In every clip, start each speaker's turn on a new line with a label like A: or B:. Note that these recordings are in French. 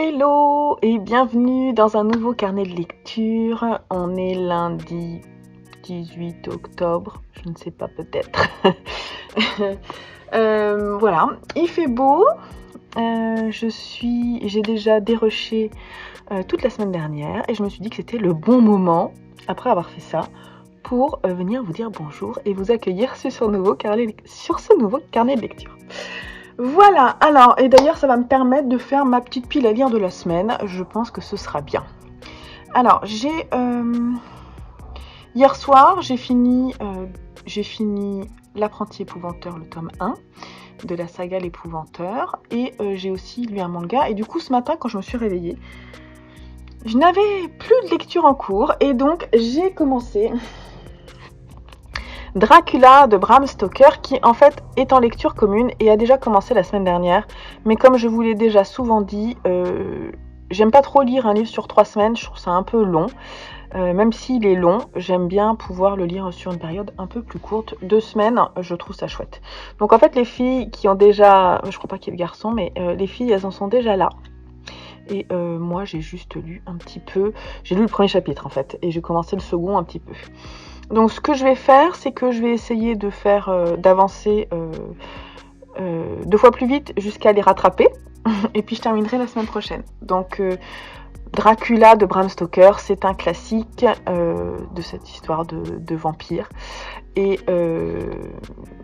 A: Hello et bienvenue dans un nouveau carnet de lecture. On est lundi 18 octobre, je ne sais pas, peut-être. Voilà, il fait beau. J'ai déjà dérushé toute la semaine dernière et je me suis dit que c'était le bon moment, après avoir fait ça, pour venir vous dire bonjour et vous accueillir sur ce nouveau carnet de lecture. Voilà, alors, et d'ailleurs ça va me permettre de faire ma petite pile à lire de la semaine, je pense que ce sera bien. Alors, hier soir, j'ai fini L'apprenti épouvanteur, le tome 1 de la saga L'épouvanteur, et j'ai aussi lu un manga, et du coup ce matin quand je me suis réveillée, je n'avais plus de lecture en cours, et donc j'ai commencé Dracula de Bram Stoker, qui en fait est en lecture commune et a déjà commencé la semaine dernière. Mais comme je vous l'ai déjà souvent dit, j'aime pas trop lire un livre sur 3 semaines, je trouve ça un peu long. Même s'il est long, j'aime bien pouvoir le lire sur une période un peu plus courte. 2 semaines, je trouve ça chouette. Donc en fait, les filles qui ont déjà... Je crois pas qu'il y ait de garçons, mais les filles, elles en sont déjà là. Et moi, j'ai juste lu un petit peu. J'ai lu le premier chapitre en fait, et j'ai commencé le second un petit peu. Donc ce que je vais faire, c'est que je vais essayer de faire d'avancer 2 fois plus vite jusqu'à les rattraper. Et puis je terminerai la semaine prochaine. Donc Dracula de Bram Stoker, c'est un classique de cette histoire de vampire. Et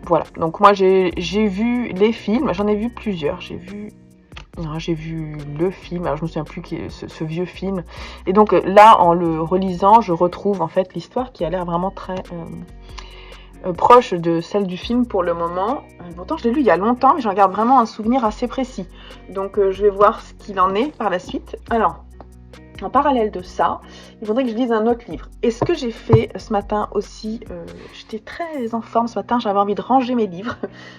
A: voilà. Donc moi j'ai vu les films, j'en ai vu plusieurs. J'ai vu le film, alors je me souviens plus qui est ce vieux film. Et donc là, en le relisant, je retrouve en fait l'histoire qui a l'air vraiment très proche de celle du film pour le moment. Pourtant, je l'ai lu il y a longtemps, mais j'en garde vraiment un souvenir assez précis. Donc je vais voir ce qu'il en est par la suite. Alors, en parallèle de ça, il faudrait que je lise un autre livre. Et ce que j'ai fait ce matin aussi, j'étais très en forme ce matin, j'avais envie de ranger mes livres.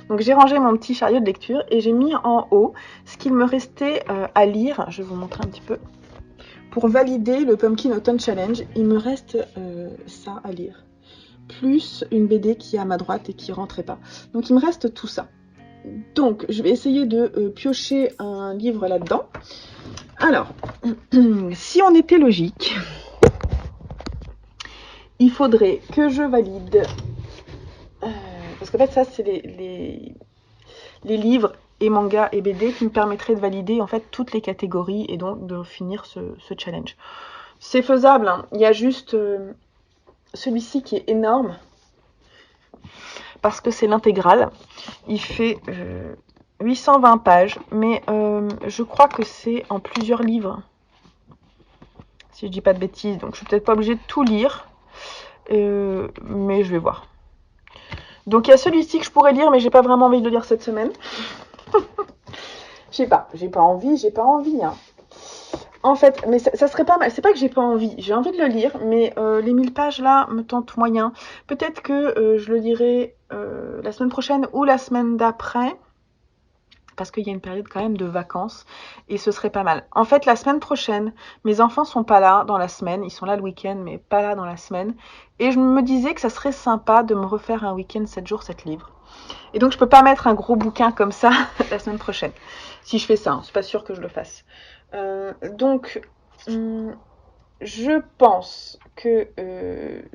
A: Donc j'ai rangé mon petit chariot de lecture et j'ai mis en haut ce qu'il me restait à lire. Je vais vous montrer un petit peu. Pour valider le Pumpkin Autumn Challenge, il me reste ça à lire. Plus une BD qui est à ma droite et qui ne rentrait pas. Donc il me reste tout ça. Donc je vais essayer de piocher un livre là-dedans. Alors, si on était logique, il faudrait que je valide, parce qu'en fait ça c'est les livres et mangas et BD qui me permettraient de valider en fait toutes les catégories et donc de finir ce challenge. C'est faisable, hein. Il y a juste celui-ci qui est énorme, parce que c'est l'intégrale, il fait 820 pages, mais je crois que c'est en plusieurs livres, si je dis pas de bêtises, donc je suis peut-être pas obligée de tout lire, mais je vais voir. Donc il y a celui-ci que je pourrais lire, mais j'ai pas vraiment envie de le lire cette semaine. Je sais pas, j'ai pas envie, hein. En fait, mais ça serait pas mal, c'est pas que j'ai pas envie, j'ai envie de le lire, mais les 1000 pages là me tentent moyen. Peut-être que je le lirai la semaine prochaine ou la semaine d'après, parce qu'il y a une période quand même de vacances, et ce serait pas mal. En fait, la semaine prochaine, mes enfants sont pas là dans la semaine, ils sont là le week-end, mais pas là dans la semaine, et je me disais que ça serait sympa de me refaire un week-end 7 jours, 7 livres. Et donc, je peux pas mettre un gros bouquin comme ça la semaine prochaine, si je fais ça, hein. C'est pas sûr que je le fasse. Donc, je pense que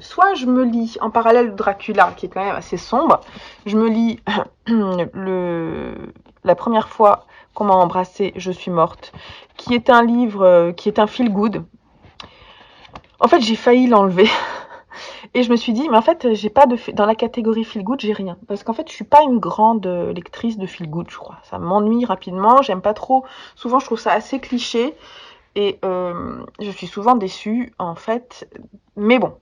A: soit je me lis en parallèle de Dracula, qui est quand même assez sombre, je me lis La première fois qu'on m'a embrassée, je suis morte, qui est un livre, qui est un feel good. En fait, j'ai failli l'enlever. Et je me suis dit, mais en fait, j'ai pas dans la catégorie feel good, j'ai rien. Parce qu'en fait, je suis pas une grande lectrice de feel good, je crois. Ça m'ennuie rapidement, j'aime pas trop. Souvent, je trouve ça assez cliché. Et je suis souvent déçue, en fait. Mais bon,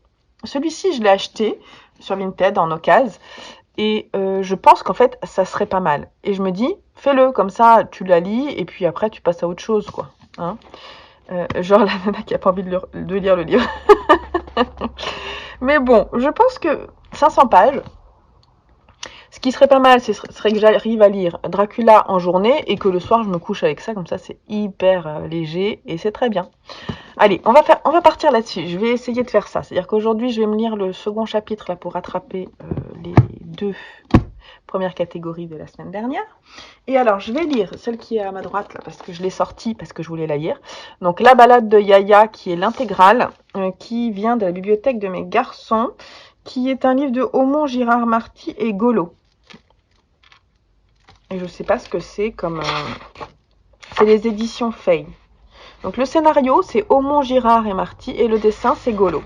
A: celui-ci, je l'ai acheté sur Vinted en occasion. Et je pense qu'en fait, ça serait pas mal. Et je me dis, fais-le, comme ça, tu la lis, et puis après, tu passes à autre chose, quoi. Hein, genre la nana qui a pas envie de lire le livre. Mais bon, je pense que 500 pages, ce qui serait pas mal, ce serait que j'arrive à lire Dracula en journée, et que le soir, je me couche avec ça, comme ça, c'est hyper léger, et c'est très bien. Allez, on va partir là-dessus. Je vais essayer de faire ça. C'est-à-dire qu'aujourd'hui, je vais me lire le second chapitre là pour rattraper les 2 première catégorie de la semaine dernière. Et alors, je vais lire celle qui est à ma droite, là, parce que je l'ai sortie, parce que je voulais la lire. Donc, La balade de Yaya, qui est l'intégrale, qui vient de la bibliothèque de mes garçons, qui est un livre de Aumont, Girard Marty et Golo. Et je sais pas ce que c'est comme... c'est les éditions Fay. Donc, le scénario, c'est Aumont, Girard et Marty, et le dessin, c'est Golo.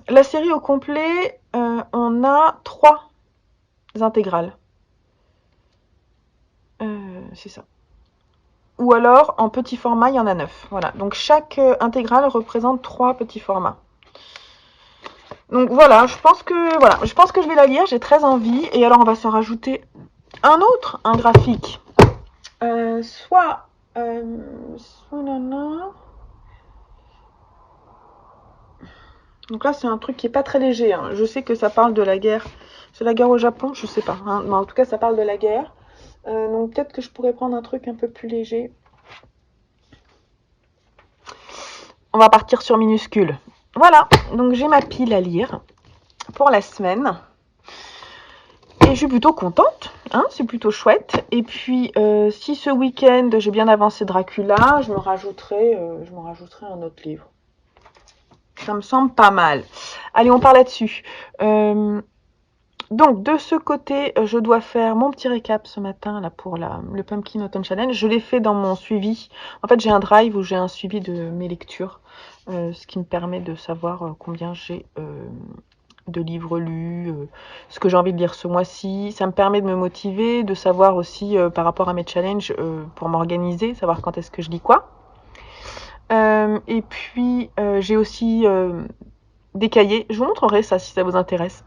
A: La série au complet, on a 3 intégrales. C'est ça. Ou alors, en petit format, il y en a 9. Voilà. Donc, chaque intégrale représente 3 petits formats. Donc, voilà. Je pense que je vais la lire. J'ai très envie. Et alors, on va s'en rajouter un autre, un graphique. Soit... Donc là, c'est un truc qui est pas très léger. Hein. Je sais que ça parle de la guerre. C'est la guerre au Japon, je sais pas. Hein. Mais en tout cas, ça parle de la guerre. Donc peut-être que je pourrais prendre un truc un peu plus léger. On va partir sur minuscule. Voilà, donc j'ai ma pile à lire pour la semaine. Et je suis plutôt contente, hein, c'est plutôt chouette. Et puis, si ce week-end, j'ai bien avancé Dracula, je me rajouterai un autre livre. Ça me semble pas mal. Allez, on part là-dessus. Donc, de ce côté, je dois faire mon petit récap ce matin là pour le Pumpkin Autumn Challenge. Je l'ai fait dans mon suivi. En fait, j'ai un drive où j'ai un suivi de mes lectures, ce qui me permet de savoir combien j'ai de livres lus, ce que j'ai envie de lire ce mois-ci. Ça me permet de me motiver, de savoir aussi par rapport à mes challenges pour m'organiser, savoir quand est-ce que je lis quoi. Et puis, j'ai aussi des cahiers. Je vous montrerai ça si ça vous intéresse.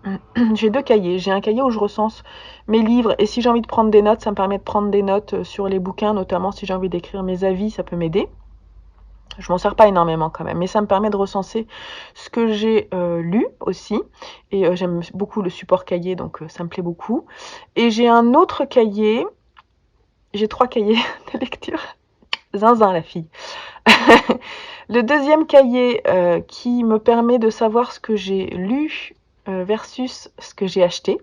A: J'ai 2 cahiers. J'ai un cahier où je recense mes livres et si j'ai envie de prendre des notes, ça me permet de prendre des notes sur les bouquins, notamment si j'ai envie d'écrire mes avis, ça peut m'aider. Je m'en sers pas énormément quand même, mais ça me permet de recenser ce que j'ai lu aussi. Et j'aime beaucoup le support cahier, donc ça me plaît beaucoup. Et j'ai un autre cahier. J'ai 3 cahiers de lecture. Zinzin la fille. Le deuxième cahier qui me permet de savoir ce que j'ai lu versus ce que j'ai acheté.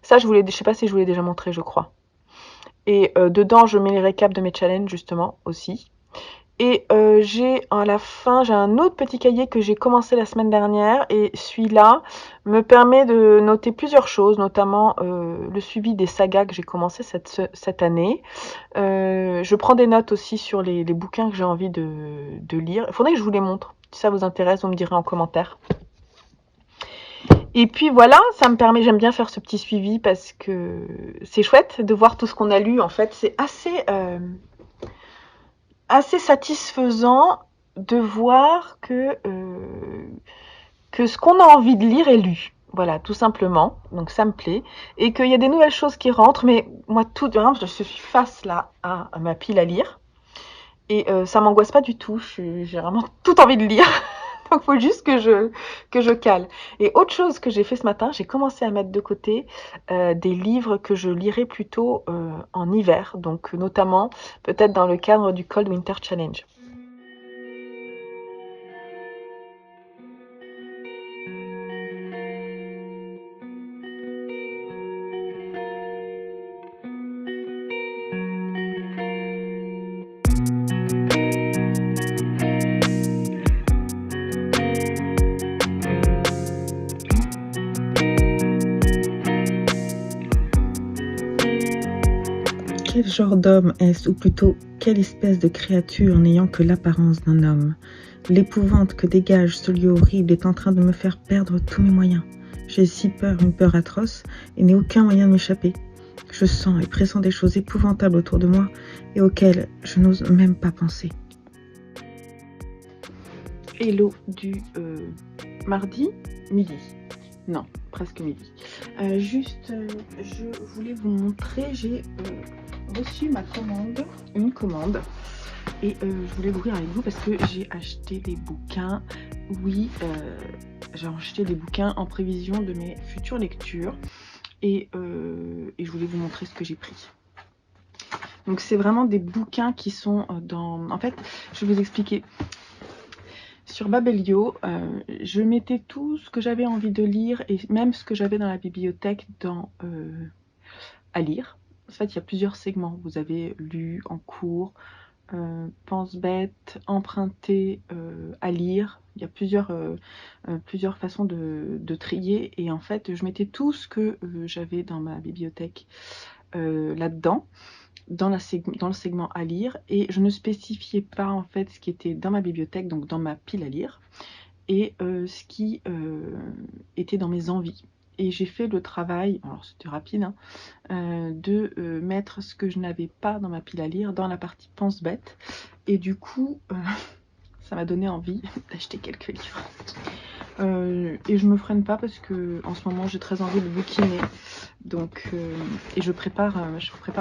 A: Ça, je sais pas si je vous l'ai déjà montré, je crois. Et dedans, je mets les récaps de mes challenges, justement, aussi. Et j'ai un autre petit cahier que j'ai commencé la semaine dernière. Et celui-là me permet de noter plusieurs choses, notamment le suivi des sagas que j'ai commencé cette année. Je prends des notes aussi sur les bouquins que j'ai envie de lire. Il faudrait que je vous les montre. Si ça vous intéresse, vous me direz en commentaire. Et puis voilà, ça me permet, j'aime bien faire ce petit suivi parce que c'est chouette de voir tout ce qu'on a lu. En fait, c'est assez satisfaisant de voir que ce qu'on a envie de lire est lu. Voilà, tout simplement. Donc ça me plaît. Et qu'il y a des nouvelles choses qui rentrent. Mais moi, vraiment, je suis face là à ma pile à lire. Et ça m'angoisse pas du tout. J'ai vraiment tout envie de lire. Donc il faut juste que je cale. Et autre chose que j'ai fait ce matin, j'ai commencé à mettre de côté des livres que je lirai plutôt en hiver. Donc notamment peut-être dans le cadre du Cold Winter Challenge. Quel genre d'homme est-ce, ou plutôt, quelle espèce de créature n'ayant que l'apparence d'un homme? L'épouvante que dégage ce lieu horrible est en train de me faire perdre tous mes moyens. J'ai si peur, une peur atroce, et n'ai aucun moyen de m'échapper. Je sens et pressens des choses épouvantables autour de moi, et auxquelles je n'ose même pas penser. Hello du mardi midi. Non, presque midi. Je voulais vous montrer, j'ai reçu une commande, et je voulais l'ouvrir avec vous parce que j'ai acheté des bouquins. Oui, j'ai acheté des bouquins en prévision de mes futures lectures, et je voulais vous montrer ce que j'ai pris. Donc c'est vraiment des bouquins qui sont dans... En fait, je vais vous expliquer. Sur Babelio, je mettais tout ce que j'avais envie de lire et même ce que j'avais dans la bibliothèque à lire. En fait, il y a plusieurs segments. Vous avez lu, en cours, pense bête, emprunté, à lire. Il y a plusieurs façons de trier et en fait, je mettais tout ce que j'avais dans ma bibliothèque là-dedans. Dans le segment à lire et je ne spécifiais pas en fait ce qui était dans ma bibliothèque, donc dans ma pile à lire, et ce qui était dans mes envies. Et j'ai fait le travail, alors c'était rapide, hein, de mettre ce que je n'avais pas dans ma pile à lire dans la partie pense bête. Et du coup, ça m'a donné envie d'acheter quelques livres. Et je me freine pas parce que en ce moment j'ai très envie de bouquiner. Donc, et je prépare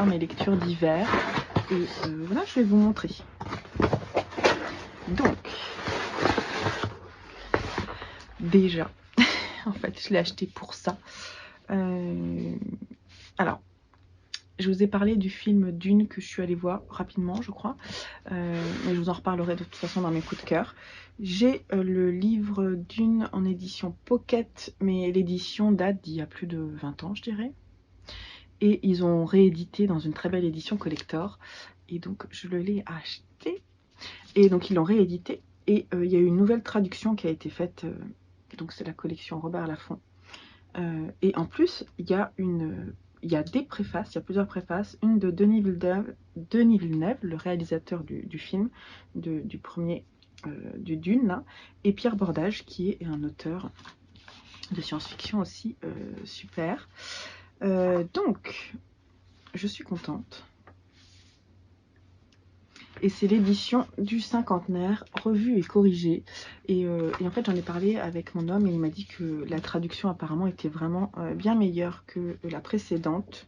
A: mes lectures d'hiver. Et voilà, je vais vous montrer. Donc, déjà, en fait, je l'ai acheté pour ça. Alors, je vous ai parlé du film Dune que je suis allée voir rapidement, je crois. Mais je vous en reparlerai de toute façon dans mes coups de cœur. J'ai le livre Dune en édition Pocket, mais l'édition date d'il y a plus de 20 ans, je dirais. Et ils ont réédité dans une très belle édition collector. Et donc, je l'ai acheté. Et donc, ils l'ont réédité. Et il y a eu une nouvelle traduction qui a été faite. Donc, c'est la collection Robert Laffont. Et en plus, il y a des préfaces, il y a plusieurs préfaces. Une de Denis Villeneuve, le réalisateur du film, du premier, du Dune, là, et Pierre Bordage, qui est un auteur de science-fiction aussi super. Donc, je suis contente. Et c'est l'édition du cinquantenaire, revue et corrigée. Et en fait, j'en ai parlé avec mon homme et il m'a dit que la traduction apparemment était vraiment bien meilleure que la précédente,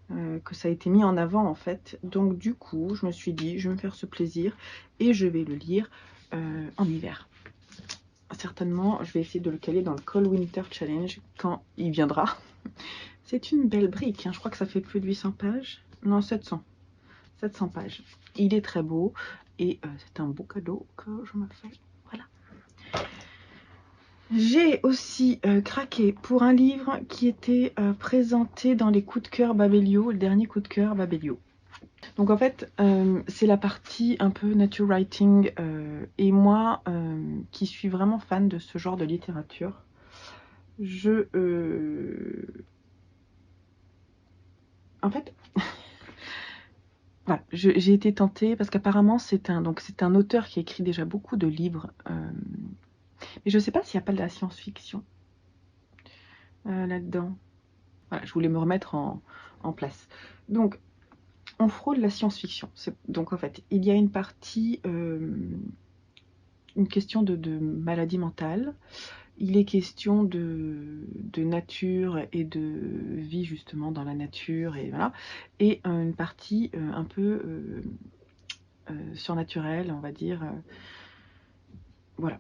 A: que ça a été mis en avant en fait. Donc du coup, je me suis dit, je vais me faire ce plaisir et je vais le lire en hiver. Certainement, je vais essayer de le caler dans le Cold Winter Challenge quand il viendra. C'est une belle brique, hein. Je crois que ça fait plus de 800 pages. Non, 700 pages. Il est très beau et c'est un beau cadeau que je me fais. Voilà. J'ai aussi craqué pour un livre qui était présenté dans les coups de cœur Babelio, le dernier coup de cœur Babelio. Donc en fait, c'est la partie un peu nature writing et moi qui suis vraiment fan de ce genre de littérature, en fait, voilà, j'ai été tentée parce qu'apparemment c'est un auteur qui a écrit déjà beaucoup de livres, mais je ne sais pas s'il n'y a pas de la science-fiction là-dedans. Voilà, je voulais me remettre en place. Donc, on frôle la science-fiction. Donc en fait, il y a une partie, une question de maladie mentale. Il est question de nature et de vie justement dans la nature et voilà. Et une partie un peu surnaturelle, on va dire. Voilà.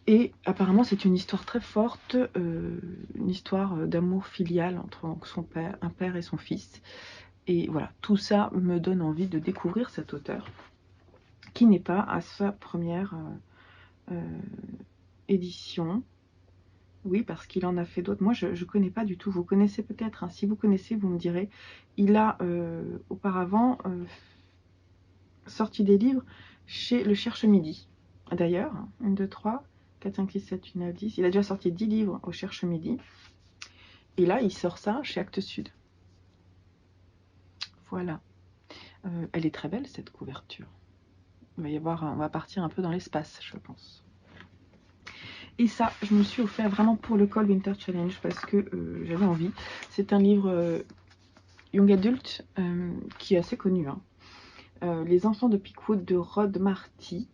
A: Et apparemment, c'est une histoire très forte, une histoire d'amour filial entre un père et son fils. Et voilà, tout ça me donne envie de découvrir cet auteur, qui n'est pas à sa première édition. Oui, parce qu'il en a fait d'autres. Moi, je ne connais pas du tout. Vous connaissez peut-être, hein. Si vous connaissez, vous me direz. Il a auparavant sorti des livres chez Le Cherche Midi. D'ailleurs, 1, 2, 3, 4, 5, 6, 7, 8, 9, 10. Il a déjà sorti 10 livres au Cherche Midi. Et là, il sort ça chez Actes Sud. Voilà. Elle est très belle, cette couverture. On va partir un peu dans l'espace, je pense. Et ça, je me suis offert vraiment pour le Cold Winter Challenge parce que j'avais envie. C'est un livre young adult qui est assez connu, hein. Les enfants de Pickwood de Rod Marty.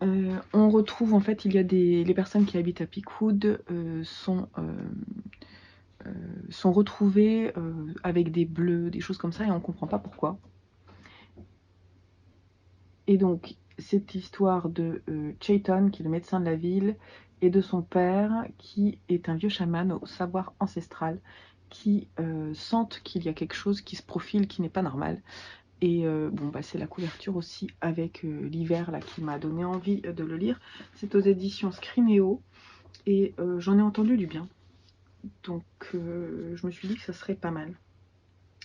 A: On retrouve en fait, les personnes qui habitent à Pickwood sont retrouvées avec des bleus, des choses comme ça, et on ne comprend pas pourquoi. Et donc, cette histoire de Chayton, qui est le médecin de la ville, et de son père, qui est un vieux chaman au savoir ancestral, qui sentent qu'il y a quelque chose qui se profile qui n'est pas normal. Et bon, bah, c'est la couverture aussi avec l'hiver là qui m'a donné envie de le lire. C'est aux éditions Scrinéo et j'en ai entendu du bien. Donc je me suis dit que ça serait pas mal.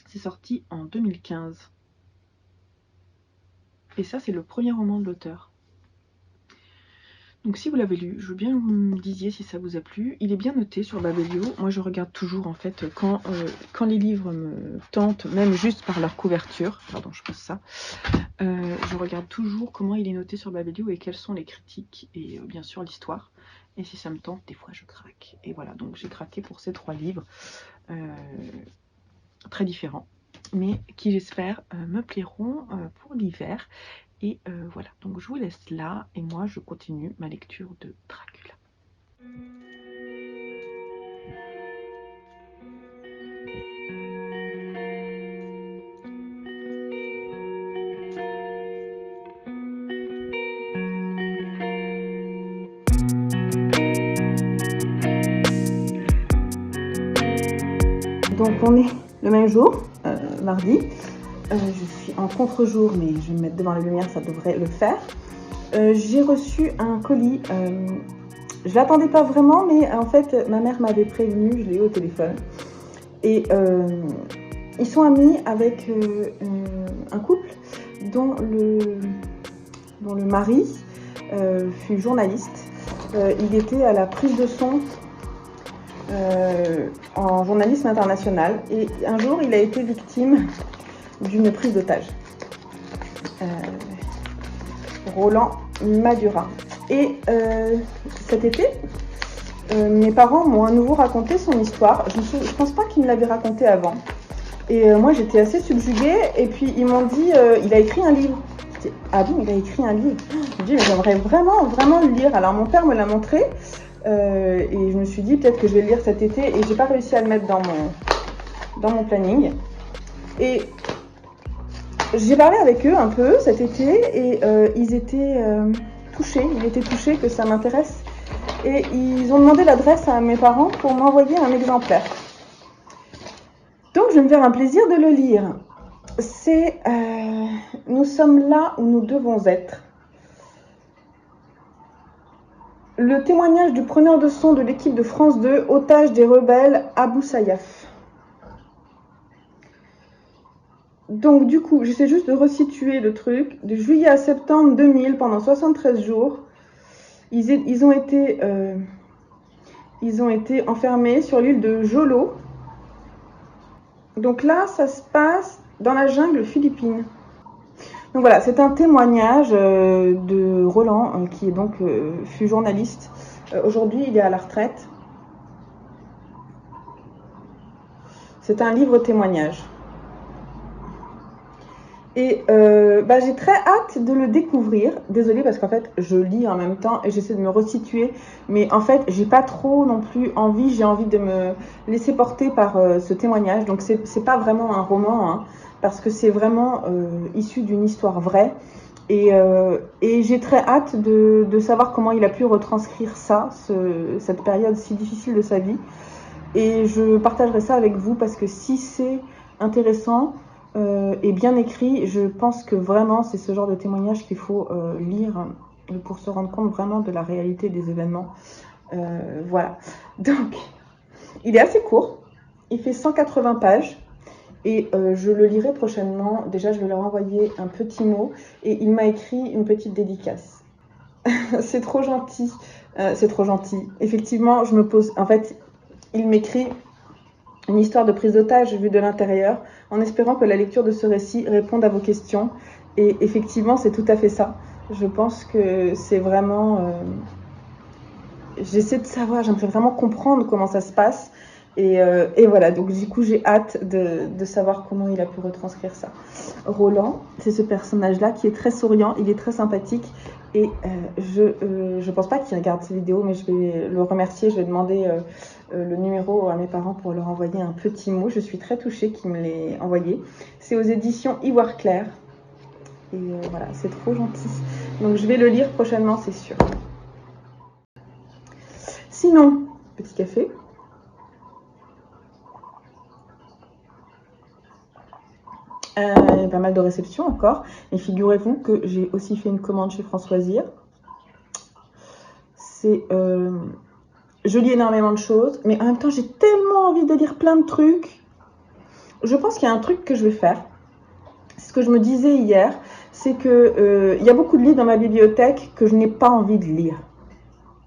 A: C'est sorti en 2015. Et ça, c'est le premier roman de l'auteur. Donc si vous l'avez lu, je veux bien que vous me disiez si ça vous a plu. Il est bien noté sur Babelio. Moi, je regarde toujours, en fait, quand les livres me tentent, même juste par leur couverture. Pardon, je passe ça. Je regarde toujours comment il est noté sur Babelio et quelles sont les critiques et bien sûr l'histoire. Et si ça me tente, des fois, je craque. Et voilà, donc j'ai craqué pour ces 3 livres. Très différents, mais qui j'espère me plairont pour l'hiver. Et voilà, donc je vous laisse là et moi je continue ma lecture de Dracula. Donc on est le même jour, mardi. Je suis en contre-jour, mais je vais me mettre devant la lumière, ça devrait le faire. J'ai reçu un colis. Je l'attendais pas vraiment, mais en fait, ma mère m'avait prévenu, je l'ai eu au téléphone. Et ils sont amis avec un couple dont le mari fut journaliste. Il était à la prise de son en journalisme international et un jour il a été victime d'une prise d'otage. Roland Madura. Et cet été, mes parents m'ont à nouveau raconté son histoire. Je pense pas qu'ils me l'avaient raconté avant. Et moi j'étais assez subjuguée et puis ils m'ont dit il a écrit un livre. Dit, ah bon, il a écrit un livre. Je me dis mais j'aimerais vraiment le lire. Alors mon père me l'a montré et je me suis dit peut-être que je vais le lire cet été et j'ai pas réussi à le mettre dans mon planning. Et j'ai parlé avec eux un peu cet été et ils étaient touchés. Ils étaient touchés que ça m'intéresse et ils ont demandé l'adresse à mes parents pour m'envoyer un exemplaire. Donc je vais me faire un plaisir de le lire. C'est Nous sommes là où nous devons être. Le témoignage du preneur de son de l'équipe de France 2, otage des rebelles, Abou Sayyaf. Donc du coup, j'essaie juste de resituer le truc. De juillet à septembre 2000, pendant 73 jours, ils ont été enfermés sur l'île de Jolo. Donc là, ça se passe dans la jungle philippine. Donc voilà, c'est un témoignage de Roland, qui est donc fut journaliste. Aujourd'hui, il est à la retraite. C'est un livre témoignage. Et j'ai très hâte de le découvrir. Désolée parce qu'en fait, je lis en même temps et j'essaie de me resituer. Mais en fait, j'ai pas trop non plus envie. J'ai envie de me laisser porter par ce témoignage. Donc c'est pas vraiment un roman, hein, parce que c'est vraiment issu d'une histoire vraie. Et j'ai très hâte de savoir comment il a pu retranscrire ça, cette période si difficile de sa vie. Et je partagerai ça avec vous parce que si c'est intéressant et bien écrit, je pense que vraiment c'est ce genre de témoignage qu'il faut lire pour se rendre compte vraiment de la réalité des événements. Voilà. Donc, il est assez court. Il fait 180 pages. Et je le lirai prochainement. Déjà, je vais leur envoyer un petit mot. Et il m'a écrit une petite dédicace. C'est trop gentil. C'est trop gentil. Effectivement, je me pose... En fait, il m'écrit une histoire de prise d'otage vue de l'intérieur, en espérant que la lecture de ce récit réponde à vos questions. Et effectivement, c'est tout à fait ça. Je pense que c'est vraiment... J'essaie de savoir, j'aimerais vraiment comprendre comment ça se passe. Et voilà, donc du coup, j'ai hâte de savoir comment il a pu retranscrire ça. Roland, c'est ce personnage-là qui est très souriant, il est très sympathique. Et je pense pas qu'il regarde ces vidéos, mais je vais le remercier. Je vais demander le numéro à mes parents pour leur envoyer un petit mot. Je suis très touchée qu'il me l'ait envoyé. C'est aux éditions Ivoire Clair. Et voilà, c'est trop gentil. Donc je vais le lire prochainement, c'est sûr. Sinon, petit café. Pas mal de réceptions encore. Et figurez-vous que j'ai aussi fait une commande chez Françoisir. Je lis énormément de choses, mais en même temps, j'ai tellement envie de lire plein de trucs. Je pense qu'il y a un truc que je vais faire. Ce que je me disais hier, c'est que y a beaucoup de livres dans ma bibliothèque que je n'ai pas envie de lire.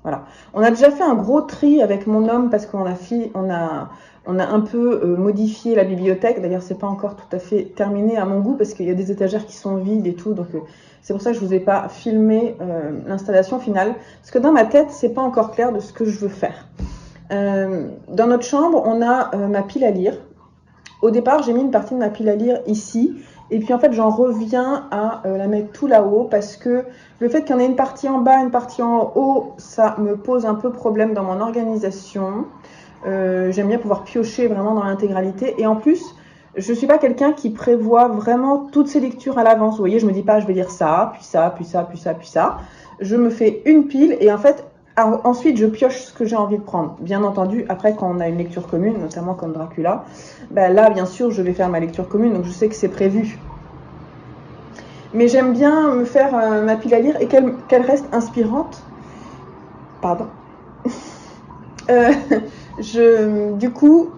A: Voilà. On a déjà fait un gros tri avec mon homme parce qu'on a un peu modifié la bibliothèque. D'ailleurs, c'est pas encore tout à fait terminé à mon goût parce qu'il y a des étagères qui sont vides et tout. Donc, c'est pour ça que je vous ai pas filmé l'installation finale. Parce que dans ma tête, c'est pas encore clair de ce que je veux faire. Dans notre chambre, on a ma pile à lire. Au départ, j'ai mis une partie de ma pile à lire ici. Et puis en fait, j'en reviens à la mettre tout là-haut parce que le fait qu'il y en ait une partie en bas, une partie en haut, ça me pose un peu problème dans mon organisation. J'aime bien pouvoir piocher vraiment dans l'intégralité. Et en plus, je ne suis pas quelqu'un qui prévoit vraiment toutes ses lectures à l'avance. Vous voyez, je me dis pas, je vais lire ça, puis ça, puis ça, puis ça, puis ça. Je me fais une pile et en fait, ensuite, je pioche ce que j'ai envie de prendre. Bien entendu, après, quand on a une lecture commune, notamment comme Dracula, ben là, bien sûr, je vais faire ma lecture commune, donc je sais que c'est prévu. Mais j'aime bien me faire ma pile à lire et qu'elle reste inspirante. Pardon. Du coup,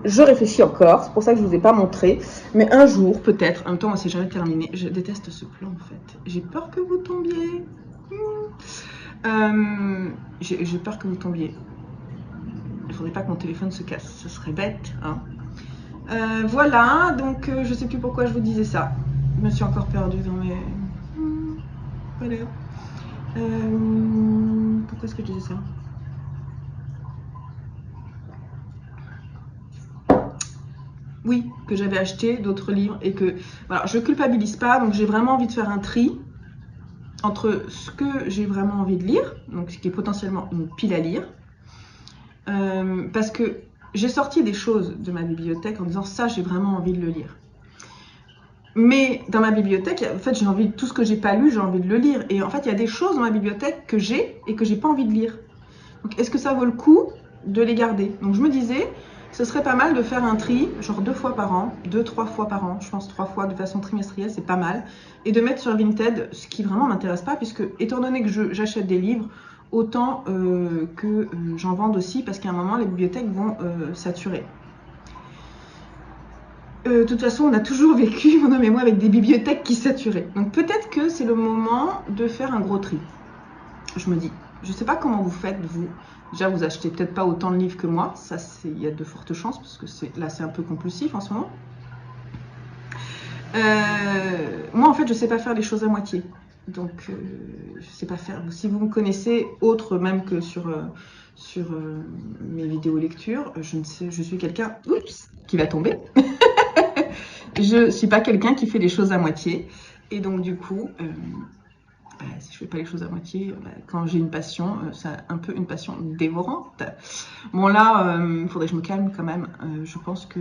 A: je réfléchis encore, c'est pour ça que je ne vous ai pas montré. Mais un jour, peut-être, en même temps, c'est jamais terminé. Je déteste ce plan, en fait. J'ai peur que vous tombiez. J'ai peur que vous tombiez. Il faudrait pas que mon téléphone se casse, ce serait bête, hein. Voilà, donc je sais plus pourquoi je vous disais ça. Je me suis encore perdue dans mes... Voilà. Pourquoi est-ce que je disais ça? Oui, que j'avais acheté d'autres livres et que... Voilà, je culpabilise pas, donc j'ai vraiment envie de faire un tri entre ce que j'ai vraiment envie de lire, donc ce qui est potentiellement une pile à lire, parce que j'ai sorti des choses de ma bibliothèque en disant ça, j'ai vraiment envie de le lire. Mais dans ma bibliothèque, en fait, j'ai envie de tout ce que j'ai pas lu, j'ai envie de le lire. Et en fait, il y a des choses dans ma bibliothèque que j'ai et que j'ai pas envie de lire. Donc, est-ce que ça vaut le coup de les garder? Donc, je me disais, ce serait pas mal de faire un tri, genre 2 fois par an, 2-3 fois par an, je pense 3 fois de façon trimestrielle, c'est pas mal. Et de mettre sur Vinted ce qui vraiment m'intéresse pas, puisque étant donné que j'achète des livres, autant que j'en vende aussi, parce qu'à un moment, les bibliothèques vont saturer. De toute façon, on a toujours vécu, mon homme et moi, avec des bibliothèques qui saturaient. Donc peut-être que c'est le moment de faire un gros tri. Je me dis, je sais pas comment vous faites, vous. Déjà, vous achetez peut-être pas autant de livres que moi. Ça, il y a de fortes chances, parce que là, c'est un peu compulsif en ce moment. Moi, en fait, je sais pas faire les choses à moitié. Donc, je sais pas faire. Si vous me connaissez, autre même que sur mes vidéos lecture, je suis quelqu'un qui va tomber. Je suis pas quelqu'un qui fait les choses à moitié. Et donc, du coup, si je fais pas les choses à moitié, quand j'ai une passion, c'est un peu une passion dévorante. Bon, là, il faudrait que je me calme quand même. Je pense que...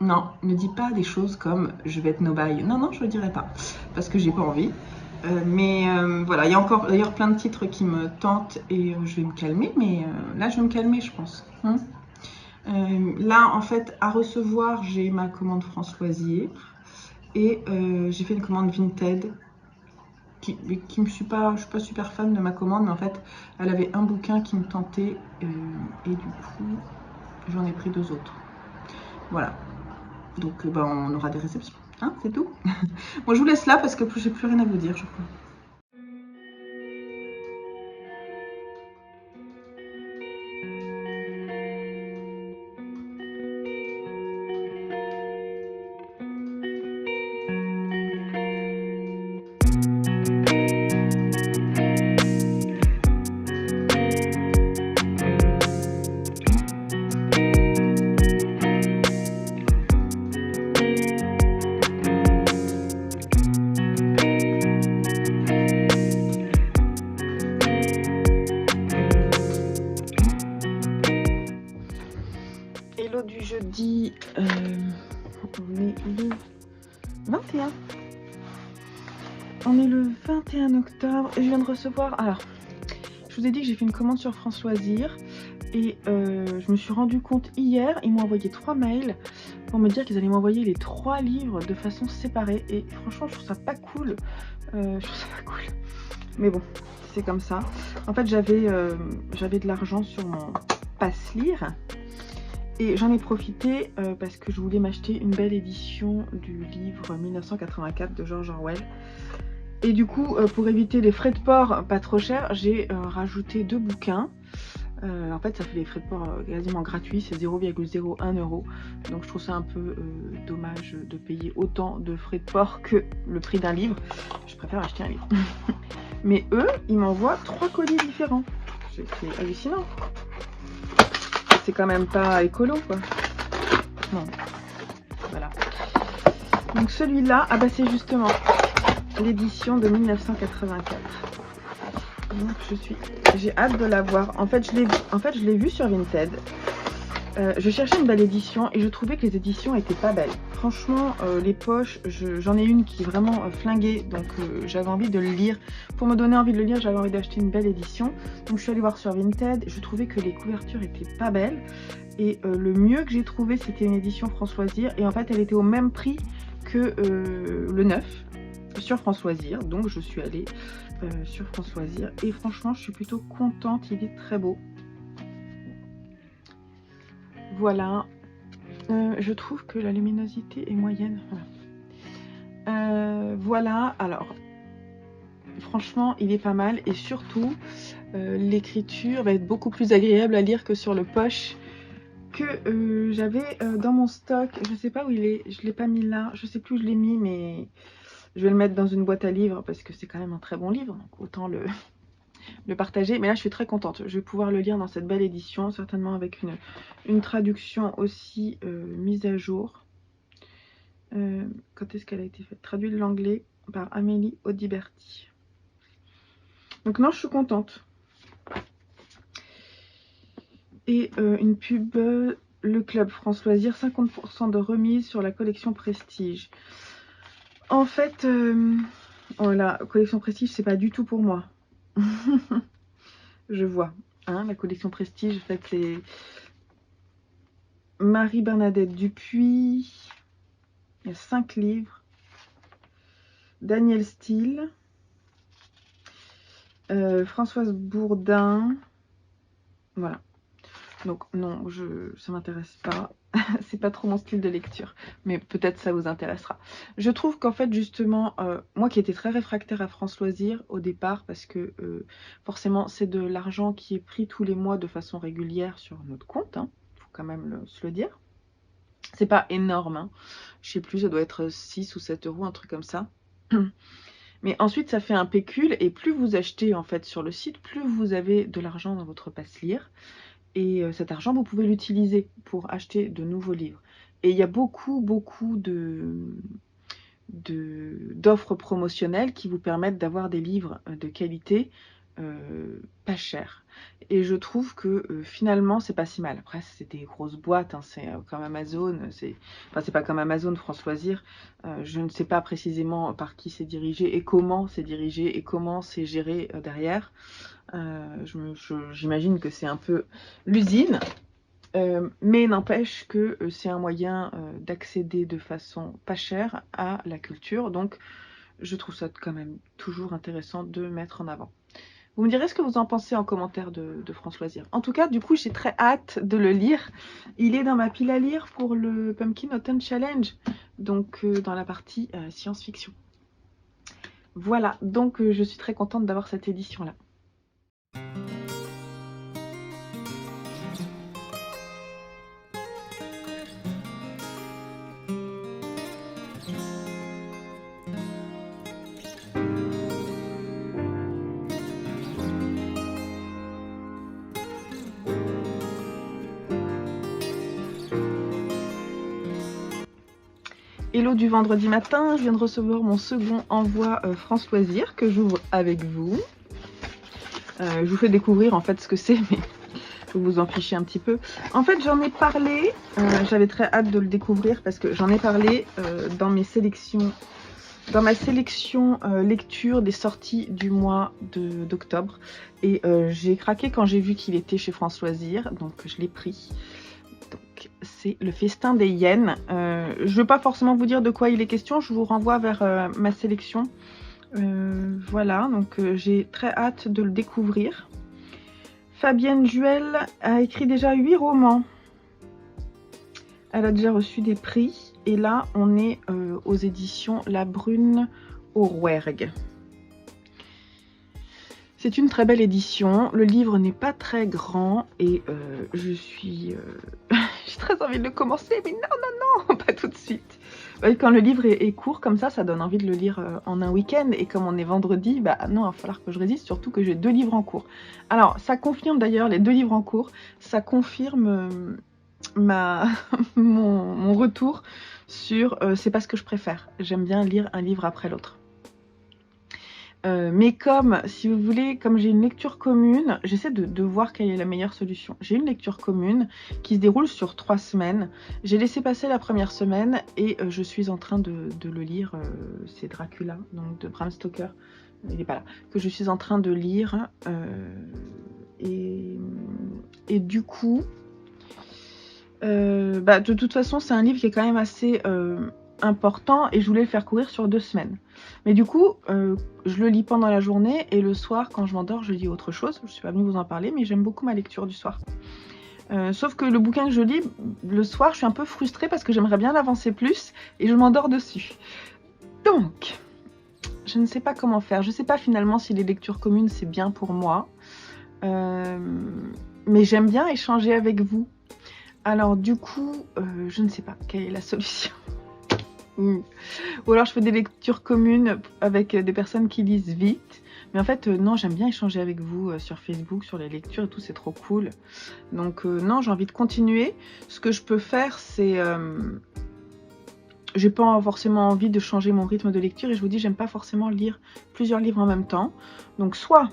A: Non, ne dis pas des choses comme « je vais être nobody ». Non, non, je ne le dirai pas, parce que j'ai pas envie. Mais voilà, il y a encore d'ailleurs plein de titres qui me tentent et je vais me calmer. Mais là, je vais me calmer, je pense. Là, en fait, à recevoir, j'ai ma commande Françoisir et j'ai fait une commande Vinted. Je suis pas super fan de ma commande, mais en fait, elle avait un bouquin qui me tentait et du coup, j'en ai pris 2 autres. Voilà. Donc, on aura des réceptions, hein, c'est tout. Bon, je vous laisse là parce que j'ai plus rien à vous dire, je crois. Hello du jeudi, on est le 21. On est le 21 octobre et je viens de recevoir... Alors, je Je vous ai dit que j'ai fait une commande sur France Loisirs et je me suis rendu compte hier, ils m'ont envoyé 3 mails pour me dire qu'ils allaient m'envoyer les 3 livres de façon séparée et franchement je trouve ça pas cool. Mais bon, c'est comme ça. En fait j'avais de l'argent sur mon pass lire et j'en ai profité parce que je voulais m'acheter une belle édition du livre 1984 de George Orwell. Et du coup, pour éviter les frais de port pas trop chers, j'ai rajouté 2 bouquins. En fait, ça fait des frais de port quasiment gratuits, c'est 0,01 €. Donc je trouve ça un peu dommage de payer autant de frais de port que le prix d'un livre. Je préfère acheter un livre. Mais eux, ils m'envoient 3 colis différents. C'est hallucinant. C'est quand même pas écolo, quoi. Non. Voilà. Donc celui-là, ah bah c'est justement l'édition de 1984. Donc j'ai hâte de la voir. En fait, je l'ai vu sur Vinted. Je cherchais une belle édition et je trouvais que les éditions étaient pas belles. Franchement, les poches, j'en ai une qui est vraiment flinguée, donc j'avais envie de le lire. Pour me donner envie de le lire, j'avais envie d'acheter une belle édition. Donc je suis allée voir sur Vinted, je trouvais que les couvertures étaient pas belles. Et le mieux que j'ai trouvé, c'était une édition France Loisirs. Et en fait, elle était au même prix que le neuf sur France Loisirs. Donc je suis allée sur France Loisirs. Et franchement, je suis plutôt contente, il est très beau. Voilà, je trouve que la luminosité est moyenne. Voilà, alors franchement il est pas mal et surtout l'écriture va être beaucoup plus agréable à lire que sur le poche que j'avais dans mon stock. Je sais pas où il est, je l'ai pas mis là, je sais plus où je l'ai mis, mais je vais le mettre dans une boîte à livres parce que c'est quand même un très bon livre, donc autant le partager. Mais là je suis très contente, je vais pouvoir le lire dans cette belle édition, certainement avec une traduction aussi mise à jour. Quand est-ce qu'elle a été faite? Traduite de l'anglais par Amélie Audiberti. Donc non, je suis contente. Et une pub, le club France Loisirs, 50% de remise sur la collection Prestige. En fait, la collection Prestige, c'est pas du tout pour moi. Je vois, hein, la collection Prestige, en fait, c'est Marie-Bernadette Dupuis, il y a 5 livres, Daniel Steele, Françoise Bourdin, voilà. Donc non, ça m'intéresse pas, c'est pas trop mon style de lecture, mais peut-être ça vous intéressera. Je trouve qu'en fait justement, moi qui étais très réfractaire à France Loisirs au départ, parce que forcément c'est de l'argent qui est pris tous les mois de façon régulière sur notre compte, hein, faut quand même se le dire. C'est pas énorme, hein. Je sais plus, ça doit être 6 ou 7 €, un truc comme ça. Mais ensuite ça fait un pécule et plus vous achetez en fait sur le site, plus vous avez de l'argent dans votre passe lire. Et cet argent, vous pouvez l'utiliser pour acheter de nouveaux livres. Et il y a beaucoup d'offres promotionnelles qui vous permettent d'avoir des livres de qualité pas chers. Et je trouve que finalement, c'est pas si mal. Après, c'est des grosses boîtes, hein, c'est comme Amazon. Enfin, c'est pas comme Amazon, France Loisirs. Je ne sais pas précisément par qui c'est dirigé et comment c'est dirigé et comment c'est géré derrière. J'imagine que c'est un peu l'usine, mais n'empêche que c'est un moyen d'accéder de façon pas chère à la culture, donc je trouve ça quand même toujours intéressant de mettre en avant. Vous me direz ce que vous en pensez en commentaire de France Loisirs. En tout cas, du coup, j'ai très hâte de le lire. Il est dans ma pile à lire pour le Pumpkin Autumn Challenge, donc dans la partie science-fiction. Voilà, donc je suis très contente d'avoir cette édition-là. Hello du vendredi matin, je viens de recevoir mon second envoi France Loisirs que j'ouvre avec vous. Je vous fais découvrir en fait ce que c'est, mais faut vous en ficher un petit peu. En fait, j'en ai parlé, j'avais très hâte de le découvrir parce que j'en ai parlé dans mes sélections dans ma sélection lecture des sorties du mois d'octobre. Et j'ai craqué quand j'ai vu qu'il était chez France Loisirs, donc je l'ai pris. Donc c'est Le Festin des Hyènes. Je ne vais pas forcément vous dire de quoi il est question, je vous renvoie vers ma sélection. Voilà, donc j'ai très hâte de le découvrir. Fabienne Juel a écrit déjà 8 romans. Elle a déjà reçu des prix. Et là, on est aux éditions La Brune au Rouergue. C'est une très belle édition. Le livre n'est pas très grand et j'ai très envie de le commencer, mais non, pas tout de suite. Quand le livre est court comme ça donne envie de le lire en un week-end. Et comme on est vendredi, bah non, il va falloir que je résiste, surtout que j'ai 2 livres en cours. Alors, ça confirme d'ailleurs, les 2 livres en cours, ça confirme mon retour sur c'est pas ce que je préfère. J'aime bien lire un livre après l'autre. Mais comme, si vous voulez, comme j'ai une lecture commune, j'essaie de voir quelle est la meilleure solution. J'ai une lecture commune qui se déroule sur 3 semaines. J'ai laissé passer la première semaine et je suis en train de le lire. C'est Dracula, donc de Bram Stoker. Il n'est pas là. Que je suis en train de lire. Et du coup, de toute façon, c'est un livre qui est quand même assez important et je voulais le faire courir sur 2 semaines. Mais du coup, je le lis pendant la journée et le soir, quand je m'endors, je lis autre chose. Je suis pas venue vous en parler, mais j'aime beaucoup ma lecture du soir. Sauf que le bouquin que je lis, le soir, je suis un peu frustrée parce que j'aimerais bien l'avancer plus et je m'endors dessus. Donc, je ne sais pas comment faire. Je ne sais pas finalement si les lectures communes, c'est bien pour moi. Mais j'aime bien échanger avec vous. Alors du coup, je ne sais pas quelle est la solution. Ou alors je fais des lectures communes avec des personnes qui lisent vite. Mais en fait, non, j'aime bien échanger avec vous sur Facebook, sur les lectures et tout, c'est trop cool. Donc non, j'ai envie de continuer. Ce que je peux faire, c'est... j'ai pas forcément envie de changer mon rythme de lecture et je vous dis, j'aime pas forcément lire plusieurs livres en même temps. Donc soit